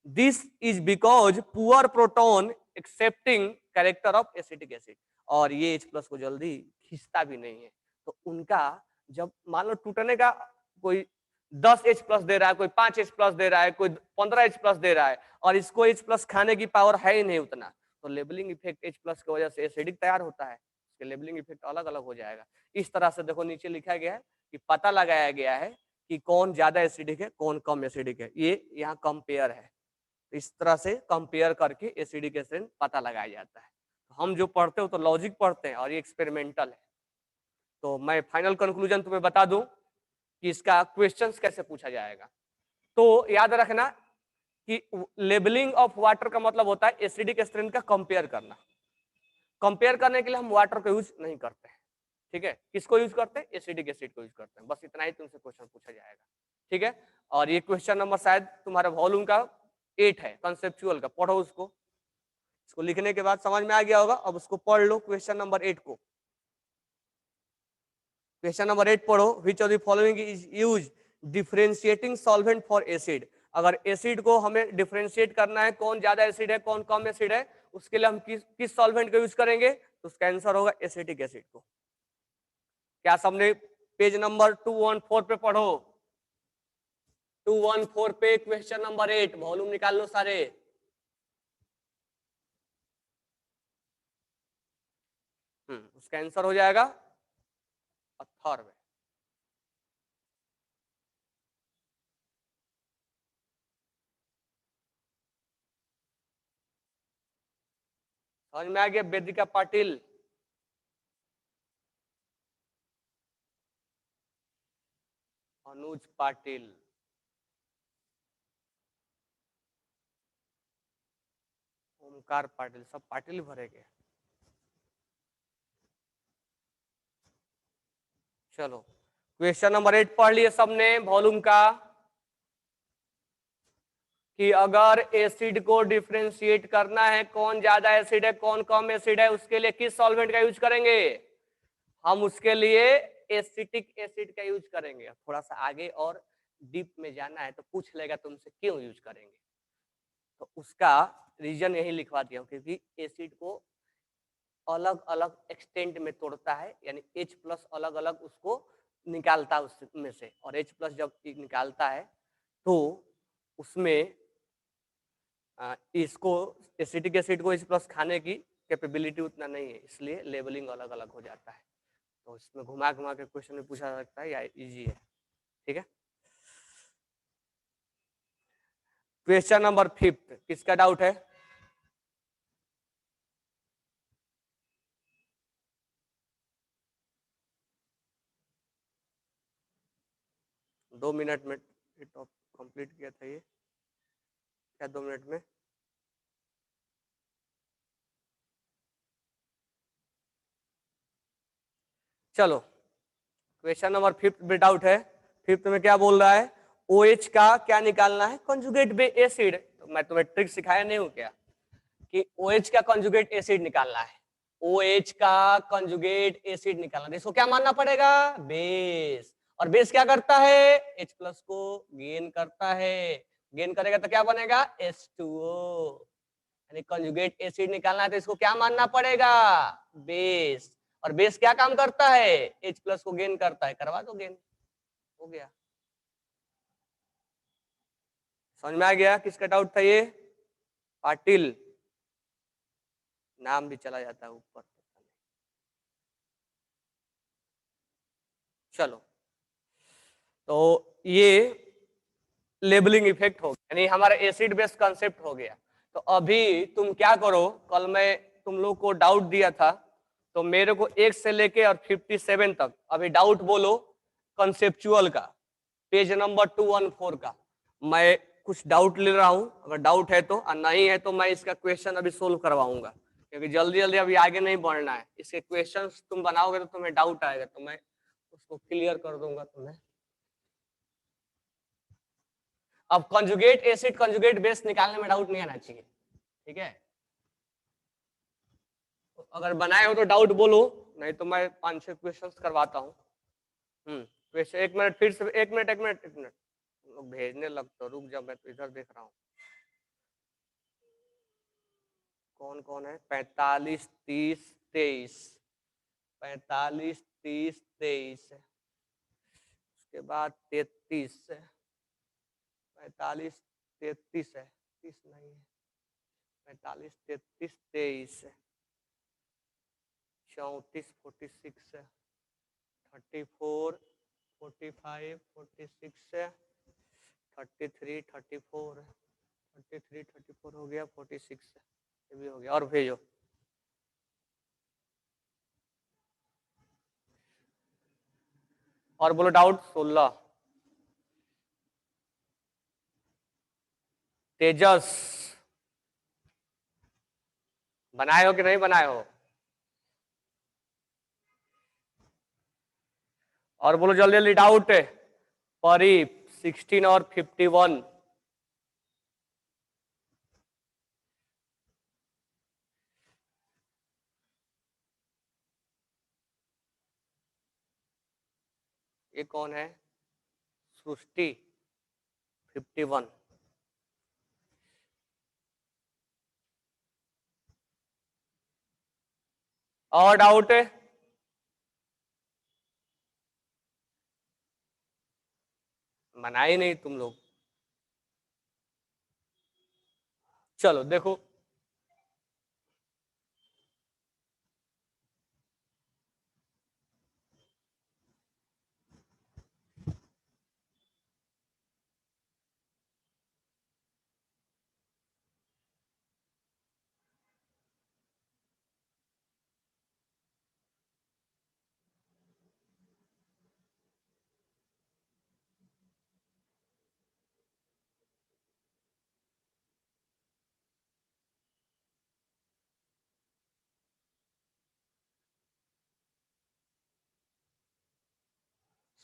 this is because poor proton accepting character of acidic acid, और ये H+ को जल्दी खींचता भी नहीं है। तो उनका जब मान लो टूटने का कोई 10 H प्लस दे रहा है, कोई 5 H प्लस दे रहा है, कोई 15 H प्लस दे रहा है, और इसको H प्लस खाने की पावर है ही नहीं उतना, तो लेबलिंग इफेक्ट H प्लस की वजह से एसिडिक तैयार होता है, इसके लेबलिंग इफेक्ट अलग अलग हो जाएगा। इस तरह से देखो नीचे लिखा गया है कि पता लगाया गया है कि कौन ज्यादा एसिडिक है कौन कम एसिडिक है, ये यहाँ कंपेयर है। इस तरह से कंपेयर करके एसिडिक एसिड पता लगाया जाता है। हम जो पढ़ते हो तो लॉजिक पढ़ते हैं और ये एक्सपेरिमेंटल है। तो मैं फाइनल कंक्लूजन तुम्हें बता दूं कि इसका क्वेश्चंस कैसे पूछा जाएगा। तो याद रखना कि लेबलिंग ऑफ वाटर का मतलब होता है एसिडिक स्ट्रेंथ का कंपेयर करना। कंपेयर करने के लिए हम वाटर को यूज नहीं करते हैं, ठीक है, किसको यूज करते हैं, एसिडिक एसिड को यूज करते हैं। बस इतना ही तुमसे क्वेश्चन पूछा जाएगा, ठीक है। और ये क्वेश्चन नंबर शायद तुम्हारे वॉल्यूम का 8 है, कंसेप्चुअल का, पढ़ो उसको। इसको लिखने के बाद समझ में आ गया होगा, अब उसको पढ़ लो क्वेश्चन नंबर 8 को। क्वेश्चन नंबर 8 पढ़ो, विच of the following is use differentiating solvent for acid. अगर एसिड को हमें डिफरेंशिएट करना है, कौन ज्यादा एसिड है कौन कम एसिड है, उसके लिए हम किस सॉल्वेंट का यूज करेंगे, तो उसका आंसर होगा एसिटिक एसिड को। क्या सबने पेज नंबर 214 पे पढ़ो, 214 पे क्वेश्चन नंबर 8, वॉल्यूम निकाल लो सारे। उसका आंसर हो जाएगा अथर्व। समझ में आ गया, वेदिका पाटिल। अनुज पाटिल, ओमकार पाटिल, सब पाटिल भरे गए। चलो क्वेश्चन नंबर 8 पढ़ लिए सबने वॉल्यूम का, कि अगर एसिड को डिफरेंशिएट करना है, कौन ज्यादा एसिड है कौन कम एसिड है, उसके लिए किस सॉल्वेंट का यूज करेंगे, हम उसके लिए एसिटिक एसिड का यूज करेंगे। थोड़ा सा आगे और डीप में जाना है तो पूछ लेगा तुमसे क्यों यूज करेंगे, तो उसका रीजन यही लिखवा दिया, क्योंकि एसिड को अलग अलग एक्सटेंट में तोड़ता है, यानी H प्लस अलग अलग उसको निकालता है उसमें से, और H प्लस जब निकालता है तो उसमें इसको एसिटिक एसिड को H प्लस खाने की कैपेबिलिटी उतना नहीं है, इसलिए लेबलिंग अलग अलग हो जाता है। तो इसमें घुमा घुमा के क्वेश्चन में पूछा सकता है या इजी है, ठीक है। क्वेश्चन नंबर 5 किसका डाउट है, दो मिनट में कंप्लीट किया था ये, क्या 2 मिनट में, चलो क्वेश्चन नंबर 5 में डाउट है। 5 में क्या बोल रहा है, OH का क्या निकालना है, कंजुगेट बे एसिड। तो मैं तुम्हें ट्रिक सिखाया नहीं हूं क्या कि OH का कंजुगेट एसिड निकालना है, OH का कंजुगेट एसिड निकालना है, इसको क्या मानना पड़ेगा, बेस। और बेस क्या करता है, H प्लस को गेन करता है, गेन करेगा तो क्या बनेगा, H2O। यानी कंजुगेट एसिड निकालना है तो इसको क्या मानना पड़ेगा, बेस। और बेस क्या काम करता है, H प्लस को गेन करता है, करवा दो गेन, हो गया। समझ में आ गया किसका डाउट था ये, पाटिल, नाम भी चला जाता है ऊपर। चलो तो ये लेबलिंग इफेक्ट हो गया, यानी हमारा एसिड बेस कंसेप्ट हो गया। तो अभी तुम क्या करो, कल मैं तुम लोग को डाउट दिया था, तो मेरे को 1 से लेके और 57 तक अभी डाउट बोलो कंसेप्चुअल का, पेज नंबर 214 का। मैं कुछ डाउट ले रहा हूं, अगर डाउट है तो, और नहीं है तो मैं इसका क्वेश्चन अभी सोल्व करवाऊंगा, क्योंकि जल्दी जल्दी अभी आगे नहीं बढ़ना है। इसके क्वेश्चंस तुम बनाओगे तो तुम्हें डाउट आएगा, तो मैं उसको क्लियर कर दूंगा तुम्हें। अब कंजुगेट एसिड कंजुगेट बेस निकालने में डाउट नहीं आना चाहिए, ठीक है। तो अगर बनाए हो तो डाउट बोलो, नहीं तो मैं 5-6 क्वेश्चंस करवाता हूँ। वैसे 1 मिनट फिर से, 1 मिनट लोग भेजने लगते, रुक जा मैं तो इधर देख रहा हूँ कौन कौन है, 45 30 23, 45 30 23, उसके बाद 33 है, 45 33 है, 30 नहीं है, 45 33 23 है, 34 46 है, 34 45 46 है, 33 34 है, 33 34 हो गया, 46 है, ये भी हो गया। और भेजो। और बोलो डाउट। 16 तेजस बनाए हो कि नहीं बनाए हो? और बोलो जल्दी जल्दी डाउट। परी 16 और 51। ये कौन है? सृष्टि 51। और डाउट है? बनाए नहीं तुम लोग। चलो देखो,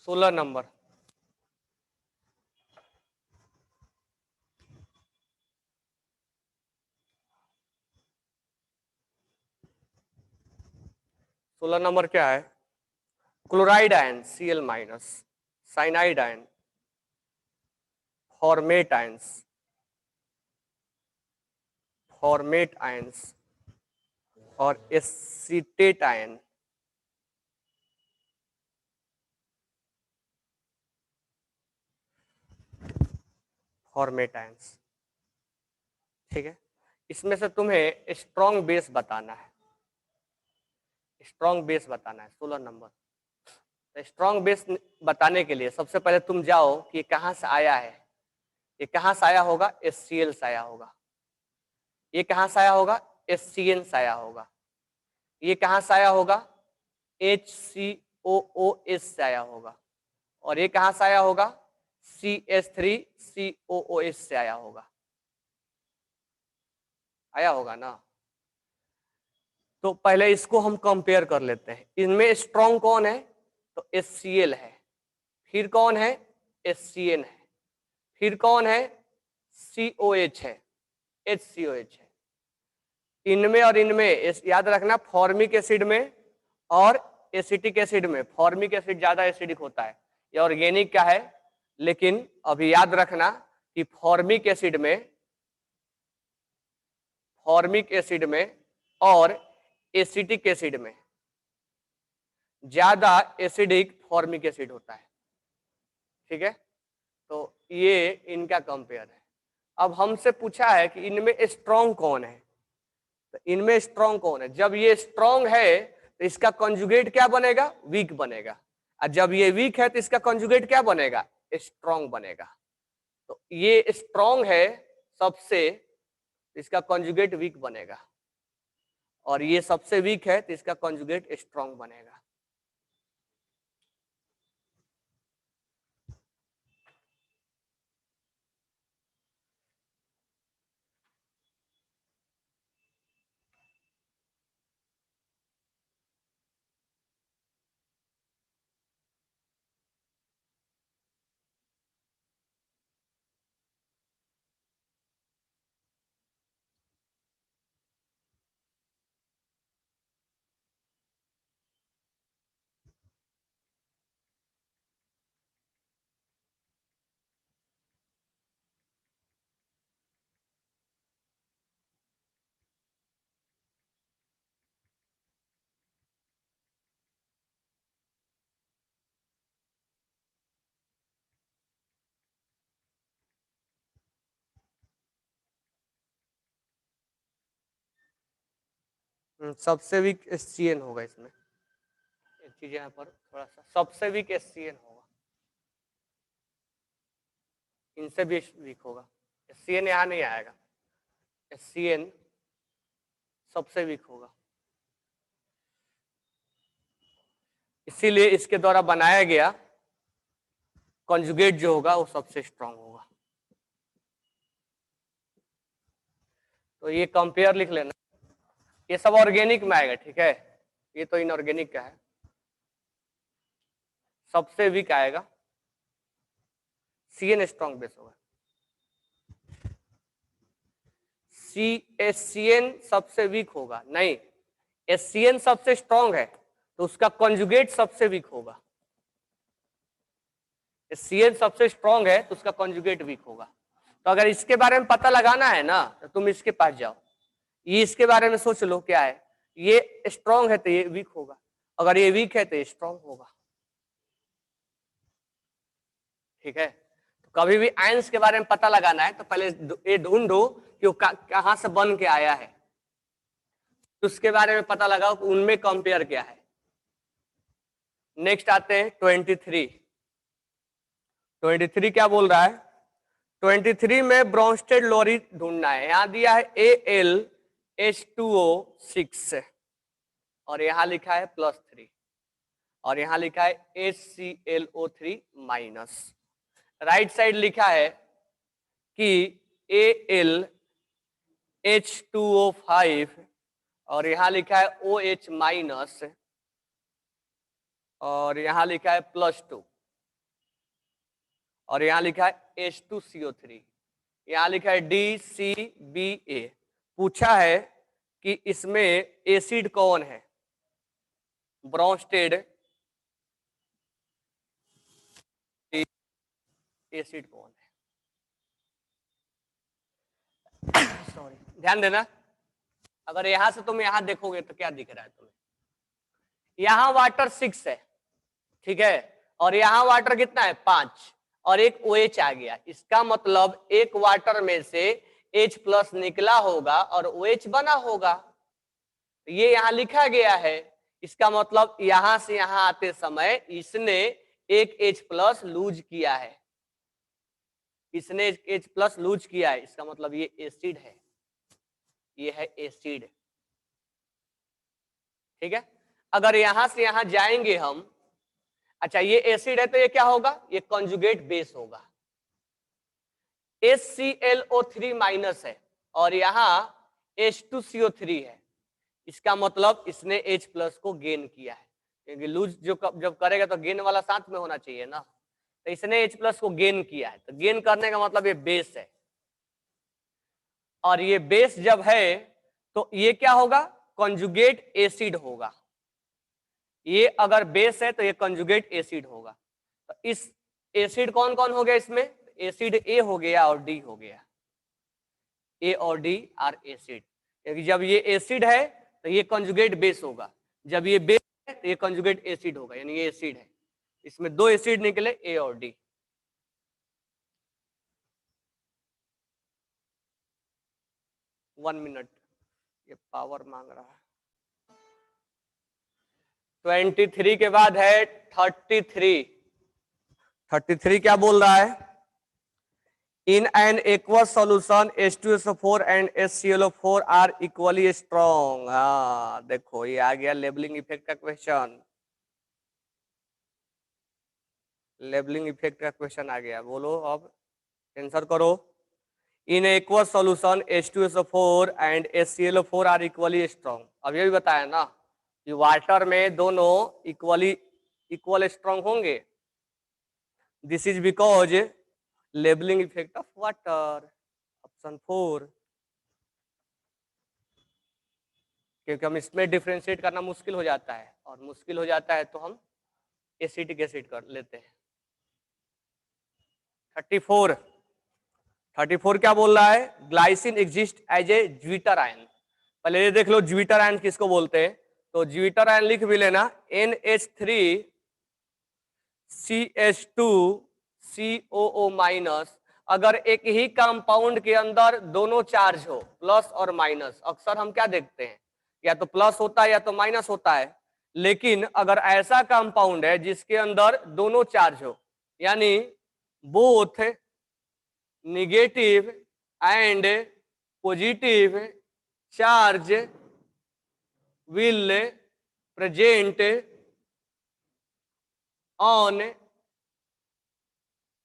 सोलह नंबर। सोलह नंबर क्या है? Chloride ion Cl minus, cyanide ion, format ions, format ions और एसीटेट आयन। फॉर्मेट आयंस, ठीक है। इसमें से तुम्हें स्ट्रॉन्ग बेस बताना है, स्ट्रॉन्ग बेस बताना है 16 नंबर। तो स्ट्रॉन्ग बेस बताने के लिए सबसे पहले तुम जाओ कि कहां से आया है। ये कहां से आया होगा? HCl से आया होगा। ये कहां से आया होगा? HCN से आया होगा। ये कहां से आया होगा? HCOOS से आया होगा। और ये कहां से आया होगा? CH3COOS से आया होगा। आया होगा ना? तो पहले इसको हम कंपेयर कर लेते हैं। इनमें स्ट्रॉन्ग कौन है? तो HCl है। फिर कौन है? HCN है। फिर कौन है? COH है, HCOH है। इनमें और इनमें याद रखना, फॉर्मिक एसिड में और एसिटिक एसिड में फॉर्मिक एसिड ज्यादा एसिडिक होता है। ये ऑर्गेनिक का है, लेकिन अभी याद रखना कि फॉर्मिक एसिड में और एसिटिक एसिड में ज्यादा एसिडिक फॉर्मिक एसिड होता है, ठीक है। तो ये इनका कंपेयर है। अब हमसे पूछा है कि इनमें स्ट्रॉन्ग कौन है। तो इनमें स्ट्रॉन्ग कौन है? जब ये स्ट्रॉन्ग है तो इसका कंजुगेट क्या बनेगा? वीक बनेगा। और जब ये वीक है तो इसका कंजुगेट क्या बनेगा? स्ट्रॉन्ग बनेगा। तो ये स्ट्रॉन्ग है सबसे, इसका कंजुगेट वीक बनेगा। और ये सबसे वीक है तो इसका कंजुगेट स्ट्रॉन्ग बनेगा। सबसे वीक HCN होगा इसमें, एक चीज यहाँ पर थोड़ा सा, सबसे वीक HCN होगा, इनसे भी वीक होगा। HCN यहाँ नहीं आएगा, HCN सबसे वीक होगा, इसीलिए इसके द्वारा बनाया गया कॉन्जुगेट जो होगा वो सबसे स्ट्रांग होगा। तो ये कंपेयर लिख लेना, ये सब ऑर्गेनिक में आएगा, ठीक है, ये तो इनऑर्गेनिक का है। सबसे वीक आएगा CN स्ट्रांग बेस होगा, HCN सबसे वीक होगा नहीं, HCN सबसे स्ट्रांग है तो उसका कॉन्जुगेट सबसे वीक होगा। HCN सबसे स्ट्रांग है तो उसका कॉन्जुगेट वीक होगा। तो अगर इसके बारे में पता लगाना है ना तो तुम इसके पास जाओ, ये इसके बारे में सोच लो क्या है, ये स्ट्रांग है तो ये वीक होगा, अगर ये वीक है तो ये स्ट्रांग होगा, ठीक है। तो कभी भी आयंस के बारे में पता लगाना है तो पहले ये ढूंढो कि वो कहां से बन के आया है, तो उसके बारे में पता लगाओ कि उनमें कंपेयर क्या है। नेक्स्ट आते हैं 23 क्या बोल रहा है, 23 में ब्रोंस्टेड लोरी ढूंढना है। यहां दिया है AlH2O6 और यहां लिखा है +3 और यहां लिखा है HClO3-। राइट साइड लिखा है कि AlH2O5 और यहां लिखा है OH- और यहां लिखा है +2 और यहां लिखा है H2CO3, यहां लिखा है DCBA। पूछा है कि इसमें एसिड कौन है, ब्रोंस्टेड एसिड कौन है। सॉरी, ध्यान देना, अगर यहां से तुम यहां देखोगे तो क्या दिख रहा है तुम्हें, यहां वाटर 6 है, ठीक है, और यहां वाटर कितना है 5 और एक OH आ गया, इसका मतलब एक वाटर में से H+ निकला होगा और OH बना होगा, ये यहां लिखा गया है, इसका मतलब यहां से यहां आते समय इसने एक H+ लूज किया है, इसने H+ लूज किया है, इसका मतलब ये एसिड है, ये है एसिड, ठीक है। अगर यहां से यहां जाएंगे हम, अच्छा ये एसिड है तो ये क्या होगा, ये कॉन्जुगेट बेस होगा, HClO3- है और यहां H2CO3 है, इसका मतलब इसने H+ को गेन किया है, क्योंकि लूज जो जब करेगा तो गेन वाला साथ में होना चाहिए ना, तो इसने H+ को गेन किया है, तो गेन करने का मतलब ये बेस है, और ये बेस जब है तो ये क्या होगा, कॉन्जुगेट एसिड होगा, ये अगर बेस है तो ये कंजुगेट एसिड होगा। तो इस एसिड कौन कौन हो गया इसमें, एसिड A हो गया और D हो गया, A और D आर एसिड, क्योंकि जब ये एसिड है तो ये कंजुगेट बेस होगा, जब ये बेस है तो ये कंजुगेट एसिड होगा, यानी ये एसिड है, इसमें 2 एसिड निकले A और D। वन मिनट, ये पावर मांग रहा है। 23 के बाद है 33 क्या बोल रहा है, in an aqueous solution H2SO4 and HClO4 are equally strong. हाँ देखो ये आ गया लेबलिंग इफेक्ट का क्वेश्चन, लेबलिंग इफेक्ट का क्वेश्चन आ गया, बोलो अब आंसर करो। In aqueous solution H2SO4 and HClO4 are equally strong, अब ये भी बताया ना कि वाटर में दोनों इक्वल स्ट्रॉन्ग होंगे, this is because levelling effect of water, option 4, क्योंकि हम इसमें डिफरेंशिएट करना मुश्किल हो जाता है, और मुश्किल हो जाता है तो हम एसिटिक एसिड कर लेते हैं। 34 क्या बोल रहा है, glycine exist as a zwitter ion. पहले ये देख लो ज्विटर आयन किसको बोलते हैं, तो ज्विटर आयन लिख भी लेना, NH3CH2COO-। अगर एक ही कंपाउंड के अंदर दोनों चार्ज हो प्लस और माइनस, अक्सर हम क्या देखते हैं या तो प्लस होता है या तो माइनस होता है। लेकिन अगर ऐसा कंपाउंड है जिसके अंदर दोनों चार्ज हो, यानी both negative and positive charge will present on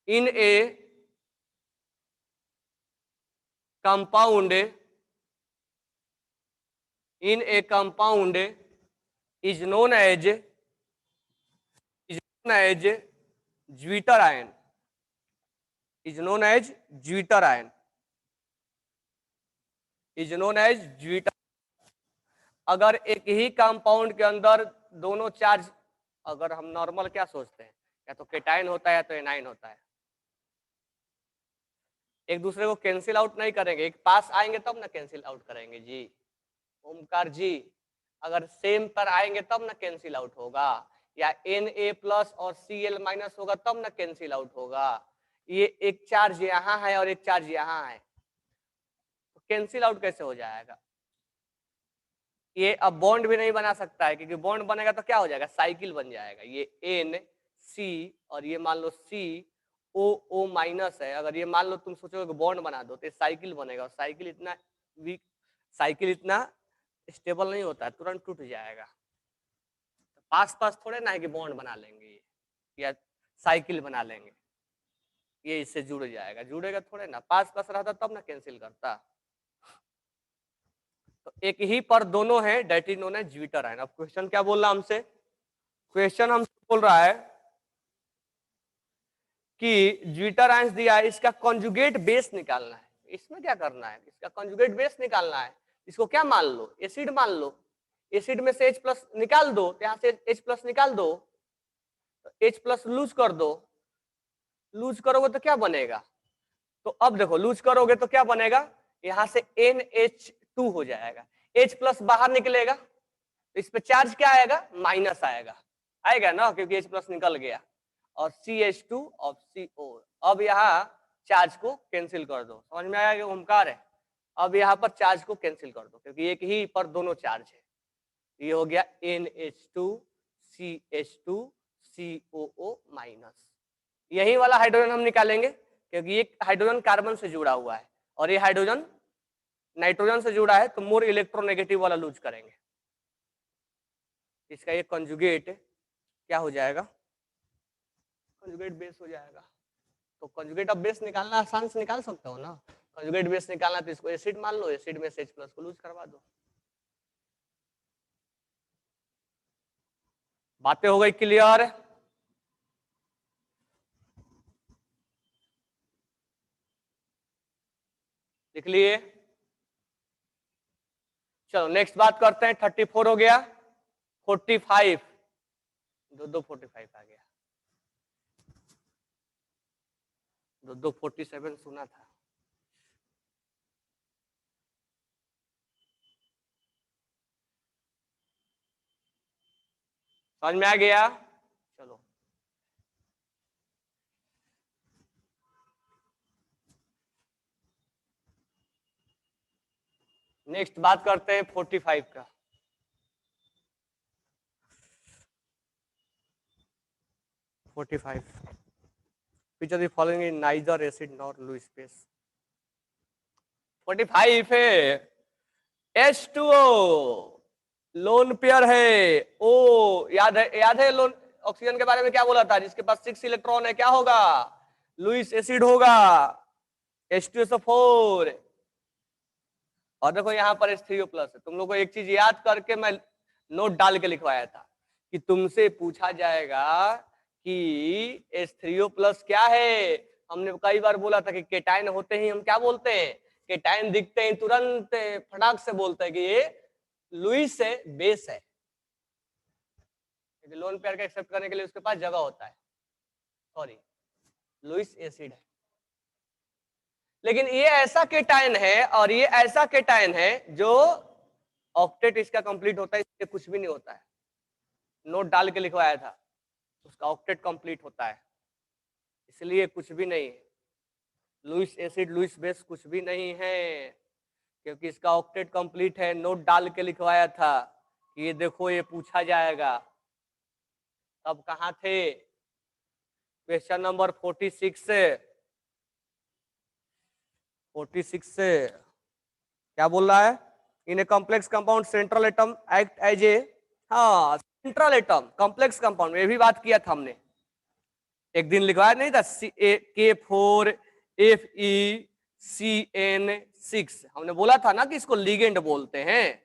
in a compound is known as Zwitter ion, is known as Zwitter ion, is known as Zwitter। अगर एक ही कंपाउंड के अंदर दोनों चार्ज, अगर हम नॉर्मल क्या सोचते हैं, या तो केटाइन होता है या तो एनाइन होता है, एक दूसरे को कैंसिल आउट नहीं करेंगे, एक पास आएंगे तब ना कैंसिल आउट करेंगे जी। ओमकार जी, अगर सेम पर आएंगे तब ना कैंसिल आउट होगा, या Na प्लस और Cl माइनस होगा तब ना कैंसिल आउट होगा। ये एक चार्ज यहाँ है और एक चार्ज यहाँ है, तो कैंसिल आउट कैसे हो जाएगा? ये अब बॉन्ड भी नहीं बना सकता है, क्योंकि बॉन्ड बनेगा तो क्या हो जाएगा, साइकिल बन जाएगा। ये NC और ये मान लो COO माइनस है, अगर ये मान लो तुम सोचोगे कि बॉन्ड बना दो तो ये साइकिल बनेगा, और साइकिल इतना वीक, साइकिल इतना स्टेबल नहीं होता है, तुरंत टूट जाएगा। तो पास पास थोड़े ना है कि बॉन्ड बना लेंगे या साइकिल बना लेंगे, ये इससे जुड़ जाएगा, जुड़ेगा थोड़े ना, पास पास रहता तब ना कैंसिल करता। तो एक ही पर दोनों है, that is known as zwitter ion. अब क्वेश्चन क्या बोल रहा हमसे, क्वेश्चन हमसे बोल रहा है कि ज्विटर आयंस दिया है, इसका कॉन्जुगेट बेस निकालना है। इसमें क्या करना है, इसका कॉन्जुगेट बेस निकालना है। इसको क्या मान लो, एसिड मान लो, एसिड में से H प्लस निकाल दो, यहां से H प्लस निकाल दो, तो H प्लस लूज कर दो, लूज करोगे तो क्या बनेगा, तो अब देखो लूज करोगे तो क्या बनेगा, यहां से NH2 हो जाएगा, H प्लस बाहर निकलेगा, तो इस पे चार्ज क्या आएगा, माइनस आएगा, आएगा ना, क्योंकि H प्लस निकल गया, और CH2 और CO। अब यहाँ चार्ज को कैंसिल कर दो, समझ में आया कि ओमकार है? अब यहाँ पर चार्ज को कैंसिल कर दो, क्योंकि एक ही पर दोनों चार्ज है। ये हो गया NH2 CH2 COO माइनस। यही वाला हाइड्रोजन हम निकालेंगे, क्योंकि ये हाइड्रोजन कार्बन से जुड़ा हुआ है और ये हाइड्रोजन नाइट्रोजन से जुड़ा है, तो मोर इलेक्ट्रोनेगेटिव वाला लूज करेंगे। इसका ये कंजुगेट क्या हो जाएगा, कंजुगेट बेस हो जाएगा। तो कंजुगेट ऑफ बेस निकालना आसान से निकाल सकते हो ना, कंजुगेट बेस निकालना तो इसको एसिड मान लो, एसिड में से H प्लस को लूज करवा दो। बातें हो गई क्लियर? लिख लिए? चलो नेक्स्ट बात करते हैं। 34 हो गया, 45, दो 45 आ गया, दो 47 सुना था। समझ में आ गया? चलो नेक्स्ट बात करते हैं 45 का। Which of the following is neither acid nor Lewis base? 45 है H2O, लोन पेयर है O, याद है लोन ऑक्सीजन के बारे में क्या बोला था, जिसके पास 6 इलेक्ट्रॉन है क्या होगा, लुईस एसिड होगा, H2SO4। और देखो यहाँ पर H3O+ है। तुम लोग को एक चीज याद करके मैं नोट डाल के लिखवाया था कि तुमसे पूछा जाएगा कि H3O+ क्या है। हमने कई बार बोला था कि केटाइन होते ही हम क्या बोलते हैं, केटाइन दिखते ही तुरंत फटाक से बोलते हैं कि ये लुईस है, बेस है, क्योंकि लोन पेयर का एक्सेप्ट करने के लिए उसके पास जगह होता है, सॉरी लुईस एसिड है। लेकिन ये ऐसा केटाइन है और ये ऐसा केटाइन है जो ऑक्टेट इसका कंप्लीट होता है, इससे कुछ भी नहीं होता है। नोट डाल के लिखवाया था, उसका ऑक्टेट कंप्लीट होता है, इसलिए कुछ भी नहीं है। लुईस एसिड लुईस बेस कुछ भी नहीं है। क्योंकि इसका ऑक्टेट कंप्लीट है, नोट डाल के लिखवाया था कि ये देखो ये पूछा जाएगा। तब कहाँ थे? क्वेश्चन नंबर 46 से क्या बोल रहा है? In a complex compound central atom act as a, हाँ सेंट्रल एटम कॉम्प्लेक्स कंपाउंड में भी बात किया था हमने, एक दिन लिखवाया नहीं था, K4FeCN6, हमने बोला था ना कि इसको लिगेंड बोलते हैं,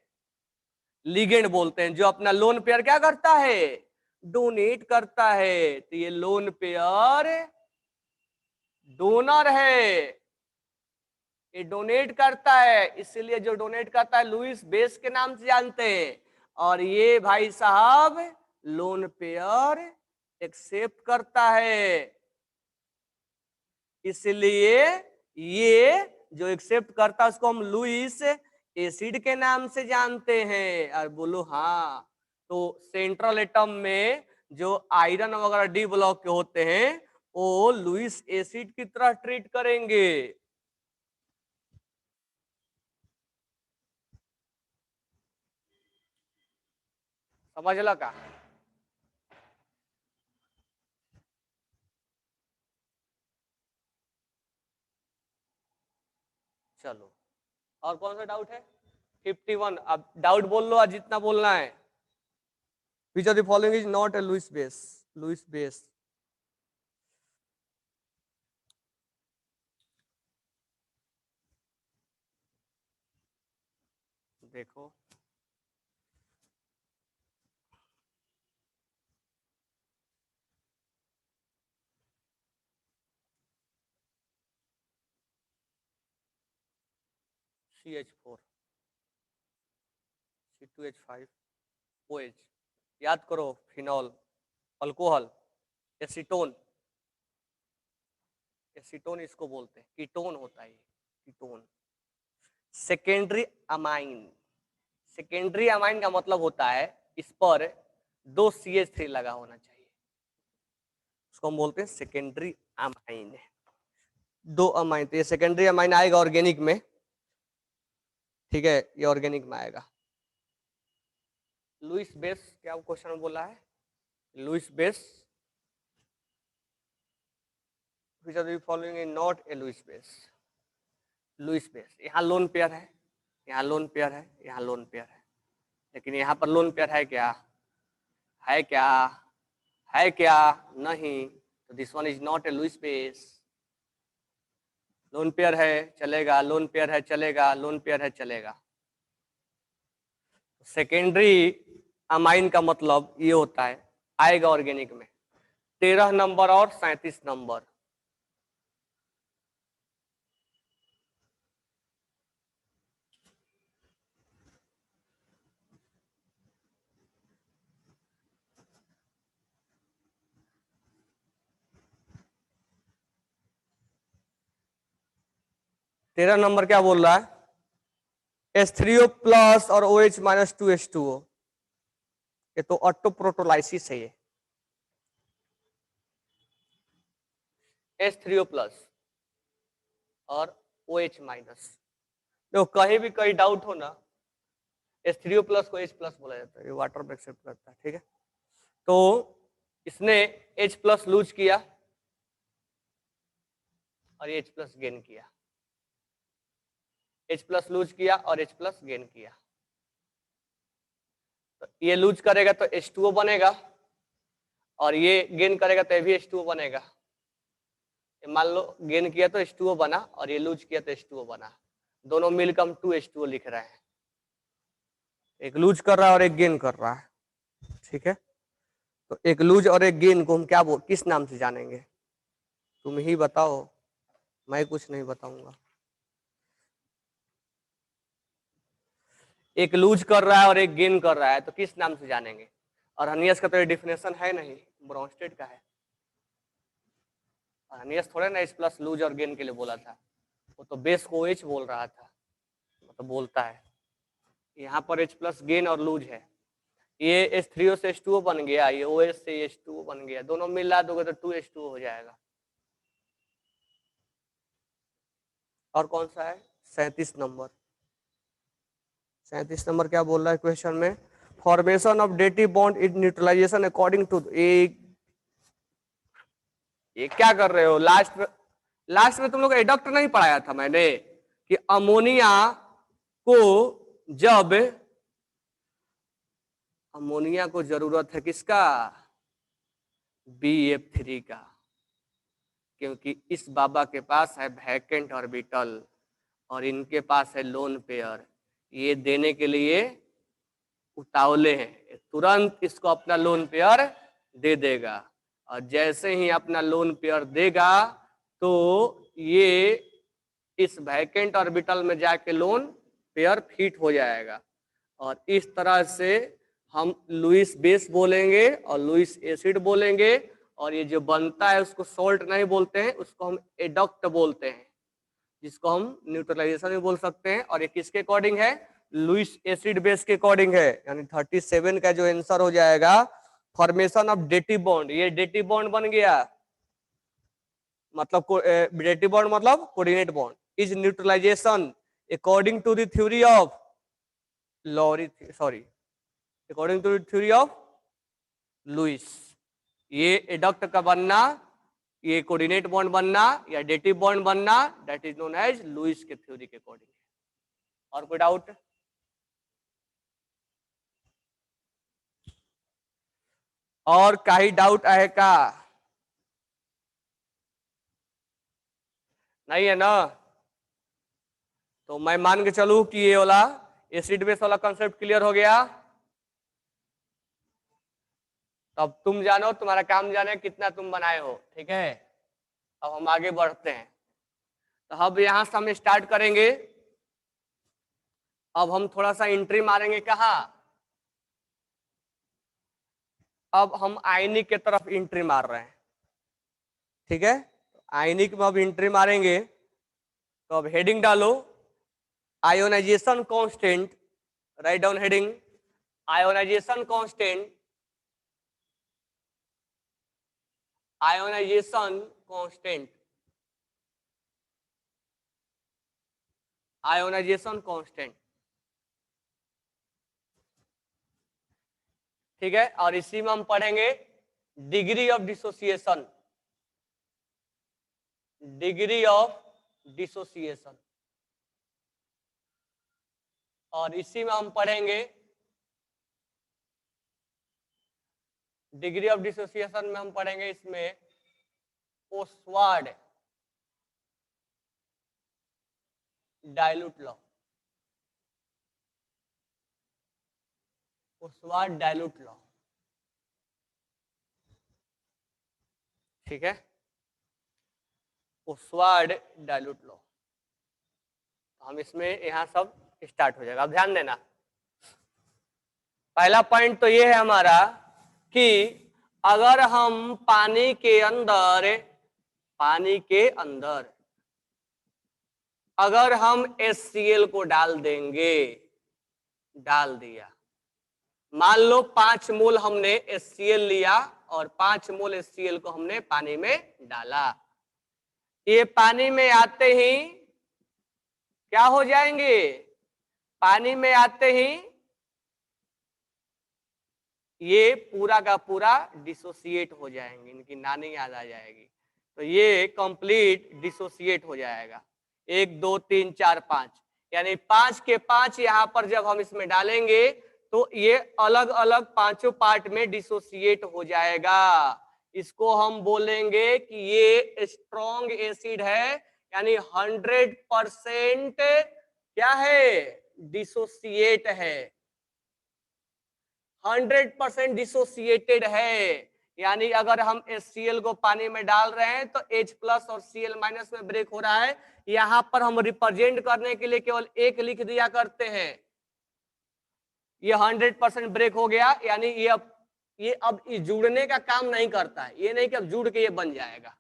लिगेंड बोलते हैं। जो अपना लोन पेयर क्या करता है? डोनेट करता है। तो ये लोन पेयर डोनर है, ये डोनेट करता है, इसलिए जो डोनेट करता है लुईस बेस के नाम से जानते हैं। और ये भाई साहब लोन पेयर एक्सेप्ट करता है, इसलिए ये जो एक्सेप्ट करता है उसको हम लुईस एसिड के नाम से जानते हैं। और बोलो हाँ, तो सेंट्रल एटम में जो आयरन वगैरह डी ब्लॉक के होते हैं वो लुईस एसिड की तरह ट्रीट करेंगे। समझ लगा? चलो, और कौन सा डाउट है? 51। अब डाउट बोल लो, आज जितना बोलना है। Which of the following is not a Lewis base? Lewis base देखो, CH4 C2H5 OH, याद करो, फिनॉल, अल्कोहल, एसीटोन, एसीटोन इसको बोलते हैं, कीटोन होता है ये, ketone. Secondary amine, secondary amine का मतलब होता है इस पर 2 CH3 लगा होना चाहिए, उसको हम बोलते हैं सेकेंडरी अमाइन। 2 अमाइन, तो ये सेकेंडरी अमाइन आएगा ऑर्गेनिक में, ठीक है, ये ऑर्गेनिक में आएगा। लुईस बेस क्या क्वेश्चन में बोला है? Lewis base, which of the following is not a Lewis base? Lewis base, यहाँ लोन पेयर है, यहाँ लोन पेयर है, यहाँ लोन पेयर है, लेकिन यहाँ पर लोन पेयर है क्या? है क्या? है क्या? नहीं, तो this one is not a Lewis base. Lone pair है चलेगा, लोन पेयर है चलेगा, लोन पेयर है चलेगा। सेकेंडरी अमाइन का मतलब ये होता है, आएगा ऑर्गेनिक में 13 नंबर और 37 नंबर। तेरह नंबर क्या बोल रहा है? H3O प्लस और OH माइनस 2H2O, ये तो ऑटोप्रोटोलाइसिस है ये। H3O प्लस और OH माइनस, देखो कहीं भी कहीं डाउट हो ना, H3O प्लस को H प्लस बोला जाता है, ये वाटर में एक्सेप्ट करता है, ठीक है। तो इसने H प्लस लूज किया और H प्लस गेन किया, H प्लस लूज किया और H प्लस गेन किया, तो ये लूज करेगा तो H2O बनेगा और ये गेन करेगा तो ये भी H2O बनेगा। मान लो गेन किया तो H2O बना और ये लूज किया तो H2O बना, दोनों मिलकर हम 2H2O लिख रहे हैं, एक लूज कर रहा है और एक गेन कर रहा है, ठीक है। तो एक लूज और एक गेन को हम क्या किस नाम से जानेंगे? तुम ही बताओ, मैं कुछ नहीं बताऊंगा। एक लूज कर रहा है और एक गेन कर रहा है तो किस नाम से जानेंगे? और हनियस का तो डेफिनेशन है नहीं, ब्रॉन्स्टेड का है। और हनियस थोड़े ना H प्लस लूज और गेन के लिए बोला था, वो तो बेस को OH बोल रहा था, तो बोलता है। यहाँ पर H प्लस गेन और लूज है, ये H3O से H2O बन गया, ये OH से H2O बन गया, दोनों मिला दोगे तो 2H2O हो जाएगा। और कौन सा है? 37 नंबर, 37 नंबर क्या बोल रहा है क्वेश्चन में, formation of dative bond is neutralization according to, ये क्या कर रहे हो? लास्ट में तुम लोग एडक्ट नहीं पढ़ाया था मैंने कि अमोनिया को जब अमोनिया को जरूरत है किसका? BF3 का, क्योंकि इस बाबा के पास है वैकेंट ऑर्बिटल और इनके पास है लोन पेयर। ये देने के लिए उतावले हैं, तुरंत इसको अपना लोन पेयर दे देगा और जैसे ही अपना लोन पेयर देगा तो ये इस वैकेंट ऑर्बिटल में जाके लोन पेयर फिट हो जाएगा और इस तरह से हम लुईस बेस बोलेंगे और लुईस एसिड बोलेंगे और ये जो बनता है उसको सोल्ट नहीं बोलते हैं, उसको हम एडक्ट बोलते हैं, जिसको हम न्यूट्रलाइजेशन भी बोल सकते हैं। और ये किसके अकॉर्डिंग है? लुईस एसिड बेस के अकॉर्डिंग है। यानी 37 का जो आंसर हो जाएगा फॉर्मेशन ऑफ डेटिव बॉन्ड, ये डेटिव बॉन्ड बन गया, मतलब डेटिव बॉन्ड मतलब coordinate bond, is neutralization according to the theory of according to the theory of Lewis. ये एडक्ट का बनना, ये कोऑर्डिनेट बॉन्ड बनना या डेटिव बॉन्ड बनना, that is known as Lewis के थ्योरी के अकॉर्डिंग। और कोई डाउट? और काही डाउट आहे का? नहीं है ना? तो मैं मान के चलूं कि ये वाला एसिड बेस वाला कंसेप्ट क्लियर हो गया। तब तुम जानो, तुम्हारा काम जाने कितना तुम बनाए हो, ठीक है। अब हम आगे बढ़ते हैं। तो अब यहां से हम स्टार्ट करेंगे। अब हम थोड़ा सा एंट्री मारेंगे कहा? अब हम आयनिक के तरफ एंट्री मार रहे हैं, ठीक है। आयनिक में अब एंट्री मारेंगे तो अब हेडिंग डालो ionization constant, write down heading ionization constant, ionization constant, ionization constant, ठीक है। और इसी में हम पढ़ेंगे degree of dissociation, degree of dissociation, और इसी में हम पढ़ेंगे डिग्री ऑफ डिसोसिएशन में हम पढ़ेंगे इसमें ओस्वार्ड डाइल्यूट लॉ, ओस्वार्ड डाइल्यूट लॉ, ठीक है। ओस्वार्ड डाइल्यूट लॉ हम इसमें यहां सब स्टार्ट हो जाएगा। अब ध्यान देना, पहला पॉइंट तो ये है हमारा कि अगर हम पानी के अंदर अगर हम HCl को डाल देंगे, डाल दिया, मान लो 5 मोल हमने HCl लिया और 5 मोल HCl को हमने पानी में डाला, ये पानी में आते ही क्या हो जाएंगे? पानी में आते ही ये पूरा का पूरा डिसोसिएट हो जाएंगे, इनकी नानी याद आ जाएगी, तो ये कंप्लीट डिसोसिएट हो जाएगा। 1 2 3 4 5 यानी 5 के 5 यहाँ पर जब हम इसमें डालेंगे तो ये अलग अलग पांचों पार्ट में डिसोसिएट हो जाएगा। इसको हम बोलेंगे कि ये स्ट्रॉन्ग एसिड है, यानी 100% क्या है? डिसोसिएट है, 100% डिसोसिएटेड है। यानी अगर हम HCl को पानी में डाल रहे हैं तो H+ और Cl- में ब्रेक हो रहा है। यहां पर हम रिप्रेजेंट करने के लिए केवल एक लिख दिया करते हैं, ये 100% ब्रेक हो गया, यानी ये अब जुड़ने का काम नहीं करता है। ये नहीं कि अब जुड़ के ये बन जाएगा,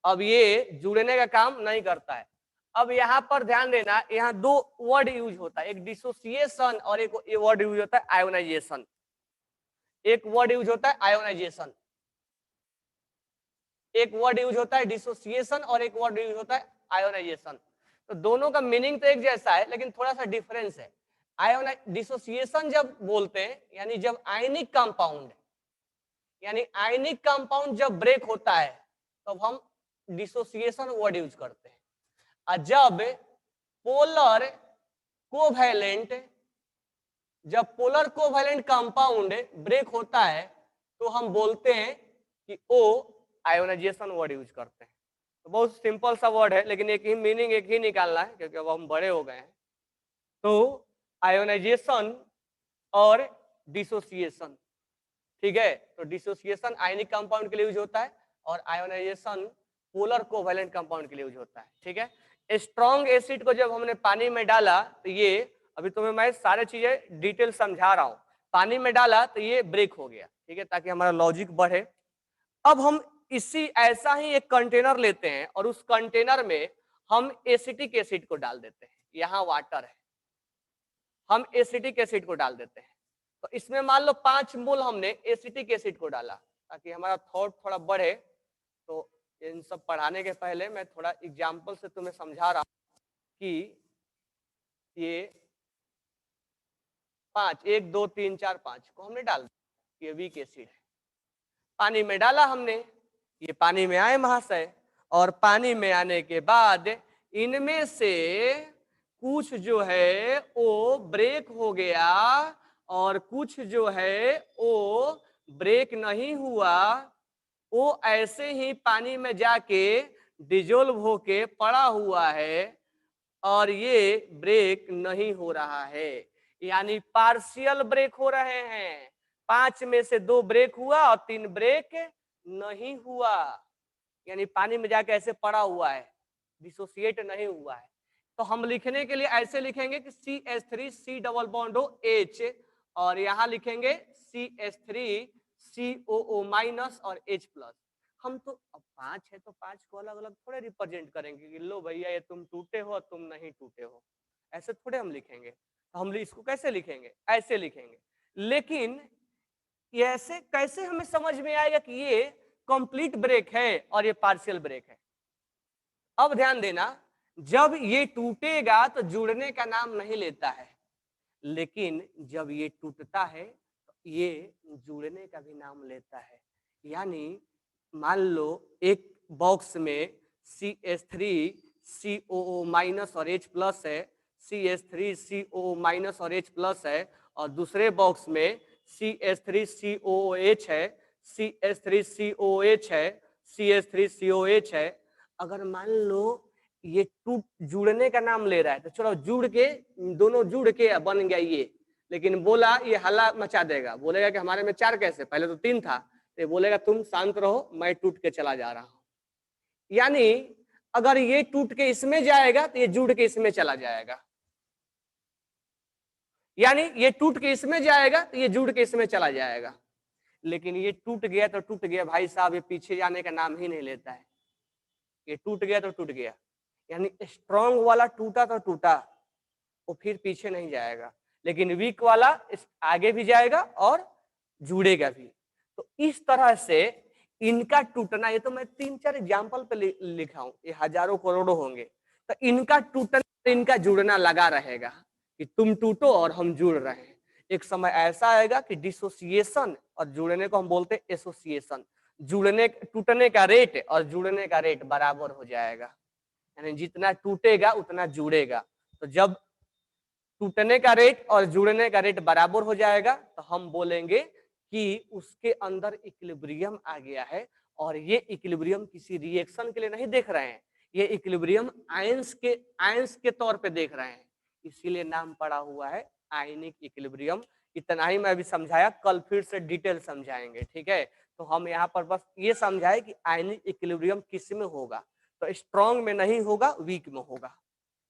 अब ये जुड़ने का काम नहीं करता है। अब यहाँ पर ध्यान देना, यहाँ 2 वर्ड यूज होता है, एक डिसोसिएशन और एक वर्ड यूज होता है आयोनाइजेशन। एक वर्ड यूज होता है आयोनाइजेशन, एक वर्ड यूज होता है डिसोसिएशन और एक वर्ड यूज होता है आयोनाइजेशन। तो दोनों का मीनिंग तो एक जैसा है लेकिन थोड़ा सा डिफरेंस है। आयोन डिसोसिएशन जब बोलते हैं यानी जब आयनिक कंपाउंड यानी आयनिक कंपाउंड जब ब्रेक होता है तब हम डिसोसिएशन वर्ड यूज करते हैं। और जब पोलर कोवैलेंट कंपाउंड ब्रेक होता है तो हम बोलते हैं कि ओ आयोनाइजेशन वर्ड यूज करते हैं। तो बहुत सिंपल सा वर्ड है लेकिन एक ही मीनिंग एक ही निकालना है क्योंकि अब हम बड़े हो गए हैं। तो आयोनाइजेशन और डिसोसिएशन, ठीक है। तो डिसोसिएशन आयनिक कंपाउंड के लिए यूज होता है और आयोनाइजेशन पोलर कोवैलेंट कंपाउंड के लिए यूज होता है, ठीक है। स्ट्रॉन्ग एसिड को जब हमने पानी में डाला तो ये, अभी तुम्हें मैं सारे चीजें डिटेल समझा रहा हूं, पानी में डाला तो ये ब्रेक हो गया, ठीक है, ताकि हमारा लॉजिक बढ़े। अब हम इसी ऐसा ही एक कंटेनर लेते हैं और उस कंटेनर में हम एसिटिक एसिड को डाल देते हैं। यहाँ वाटर है, हम एसिटिक एसिड को डाल देते हैं। तो इसमें मान लो 5 मोल हमने एसिटिक एसिड को डाला ताकि हमारा थॉट थोड़ा बढ़े। तो इन सब पढ़ाने के पहले मैं थोड़ा एग्जांपल से तुम्हें समझा रहा हूं कि ये 5 1 2 3 4 5 को हमने डाल दिया, ये वीक एसिड है, पानी में डाला हमने, ये पानी में आए महाशय, और पानी में आने के बाद इनमें से कुछ जो है वो ब्रेक हो गया और कुछ जो है वो ब्रेक नहीं हुआ, वो ऐसे ही पानी में जाके डिजोल्व होके पड़ा हुआ है और ये ब्रेक नहीं हो रहा है, यानी पार्शियल ब्रेक हो रहे हैं। 5 में से 2 ब्रेक हुआ और 3 ब्रेक नहीं हुआ, यानी पानी में जाके ऐसे पड़ा हुआ है, डिसोसिएट नहीं हुआ है। तो हम लिखने के लिए ऐसे लिखेंगे कि CH3 C डबल बॉन्ड हो H, और यहाँ लिखेंगे CH3 COO माइनस और H प्लस। हम तो अब 5 है तो 5 को अलग अलग थोड़े रिप्रेजेंट करेंगे कि लो भैया ये तुम टूटे हो तुम नहीं टूटे हो, ऐसे थोड़े हम लिखेंगे। तो हम इसको कैसे लिखेंगे, ऐसे लिखेंगे। लेकिन ये ऐसे कैसे हमें समझ में आएगा कि ये कंप्लीट ब्रेक है और ये पार्शियल ब्रेक है। अब ध्यान देना, जब ये टूटेगा तो जुड़ने का नाम नहीं लेता है, लेकिन जब ये टूटता है तो ये जुड़ने का भी नाम लेता है। यानी मान लो एक बॉक्स में CH3 COO माइनस और H प्लस है, CH3 COO माइनस और H प्लस है, और दूसरे बॉक्स में CH3 COOH है, CH3 COH है, CH3 COH है। अगर मान लो ये टूट जुड़ने का नाम ले रहा है तो चलो जुड़ के, दोनों जुड़ के बन गया ये, लेकिन बोला ये हल्ला मचा देगा, बोलेगा कि हमारे में 4 कैसे, पहले तो 3 था। तो बोलेगा तुम शांत रहो मैं टूट के चला जा रहा हूं। यानी अगर ये टूट के इसमें जाएगा तो ये जुड़ के इसमें चला जाएगा, यानी ये टूट के इसमें जाएगा तो ये जुड़ के इसमें चला जाएगा। लेकिन ये टूट गया तो टूट गया भाई साहब, ये पीछे जाने का नाम ही नहीं लेता है। ये टूट गया तो टूट गया, यानी स्ट्रॉन्ग वाला टूटा तो टूटा, वो फिर पीछे नहीं जाएगा। लेकिन वीक वाला आगे भी जाएगा और जुड़ेगा भी। तो इस तरह से इनका टूटना, ये तो मैं 3-4 एग्जाम्पल पे लिखा हूं, ये हजारों करोड़ों होंगे। तो इनका टूटना इनका जुड़ना लगा रहेगा कि तुम टूटो और हम जुड़ रहे हैं। एक समय ऐसा आएगा कि डिसोसिएशन और जुड़ने को हम बोलते हैं एसोसिएशन, जुड़ने टूटने का रेट और जुड़ने का रेट बराबर हो जाएगा, यानी जितना टूटेगा उतना जुड़ेगा। तो जब टूटने का रेट और जुड़ने का रेट बराबर हो जाएगा तो हम बोलेंगे कि उसके अंदर इक्विलिब्रियम आ गया है। और ये इक्विलिब्रियम किसी रिएक्शन के लिए नहीं देख रहे हैं, ये इक्विलिब्रियम आयंस के तौर पे देख रहे हैं, इसीलिए नाम पड़ा हुआ है आयनिक इक्विलिब्रियम। इतना ही मैं अभी समझाया, कल फिर से डिटेल समझाएंगे, ठीक है। तो हम यहाँ पर बस ये समझाए कि आयनिक इक्विलिब्रियम किस में होगा, तो स्ट्रॉन्ग में नहीं होगा, वीक में होगा।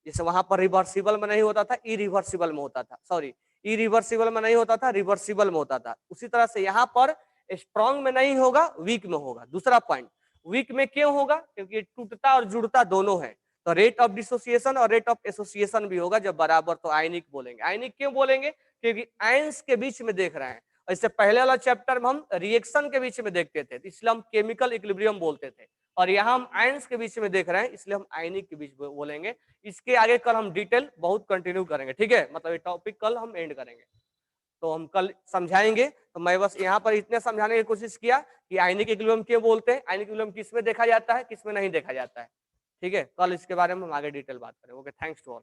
जैसे वहां पर रिवर्सिबल में नहीं होता था, इरिवर्सिबल में होता था, सॉरी इरिवर्सिबल में नहीं होता था, रिवर्सिबल में होता था। उसी तरह से यहाँ पर स्ट्रॉन्ग में नहीं होगा, वीक में होगा। दूसरा पॉइंट, वीक में क्यों होगा, क्योंकि टूटता और जुड़ता दोनों है, तो रेट ऑफ डिसोसिएशन और रेट ऑफ एसोसिएशन भी होगा जब बराबर, तो आयनिक बोलेंगे। आयनिक क्यों बोलेंगे, क्योंकि आयंस के बीच में देख रहे हैं। इससे पहले वाला चैप्टर में हम रिएक्शन के बीच में देखते थे, इसलिए हम केमिकल इक्विलिब्रियम बोलते थे। और यहाँ हम आयंस के बीच में देख रहे हैं, इसलिए हम आयनिक के बीच बोलेंगे। इसके आगे कल हम डिटेल बहुत कंटिन्यू करेंगे, ठीक है, मतलब ये टॉपिक कल हम एंड करेंगे, तो हम कल समझाएंगे। तो मैं बस यहाँ पर इतने समझाने की कोशिश किया कि आयनिक इक्विलिब्रियम क्यों बोलते हैं, आयनिक इक्विलिब्रियम किस में देखा जाता है, किस में नहीं देखा जाता है, ठीक है। कल इसके बारे में हम आगे डिटेल बात करेंगे। Okay, thanks to all.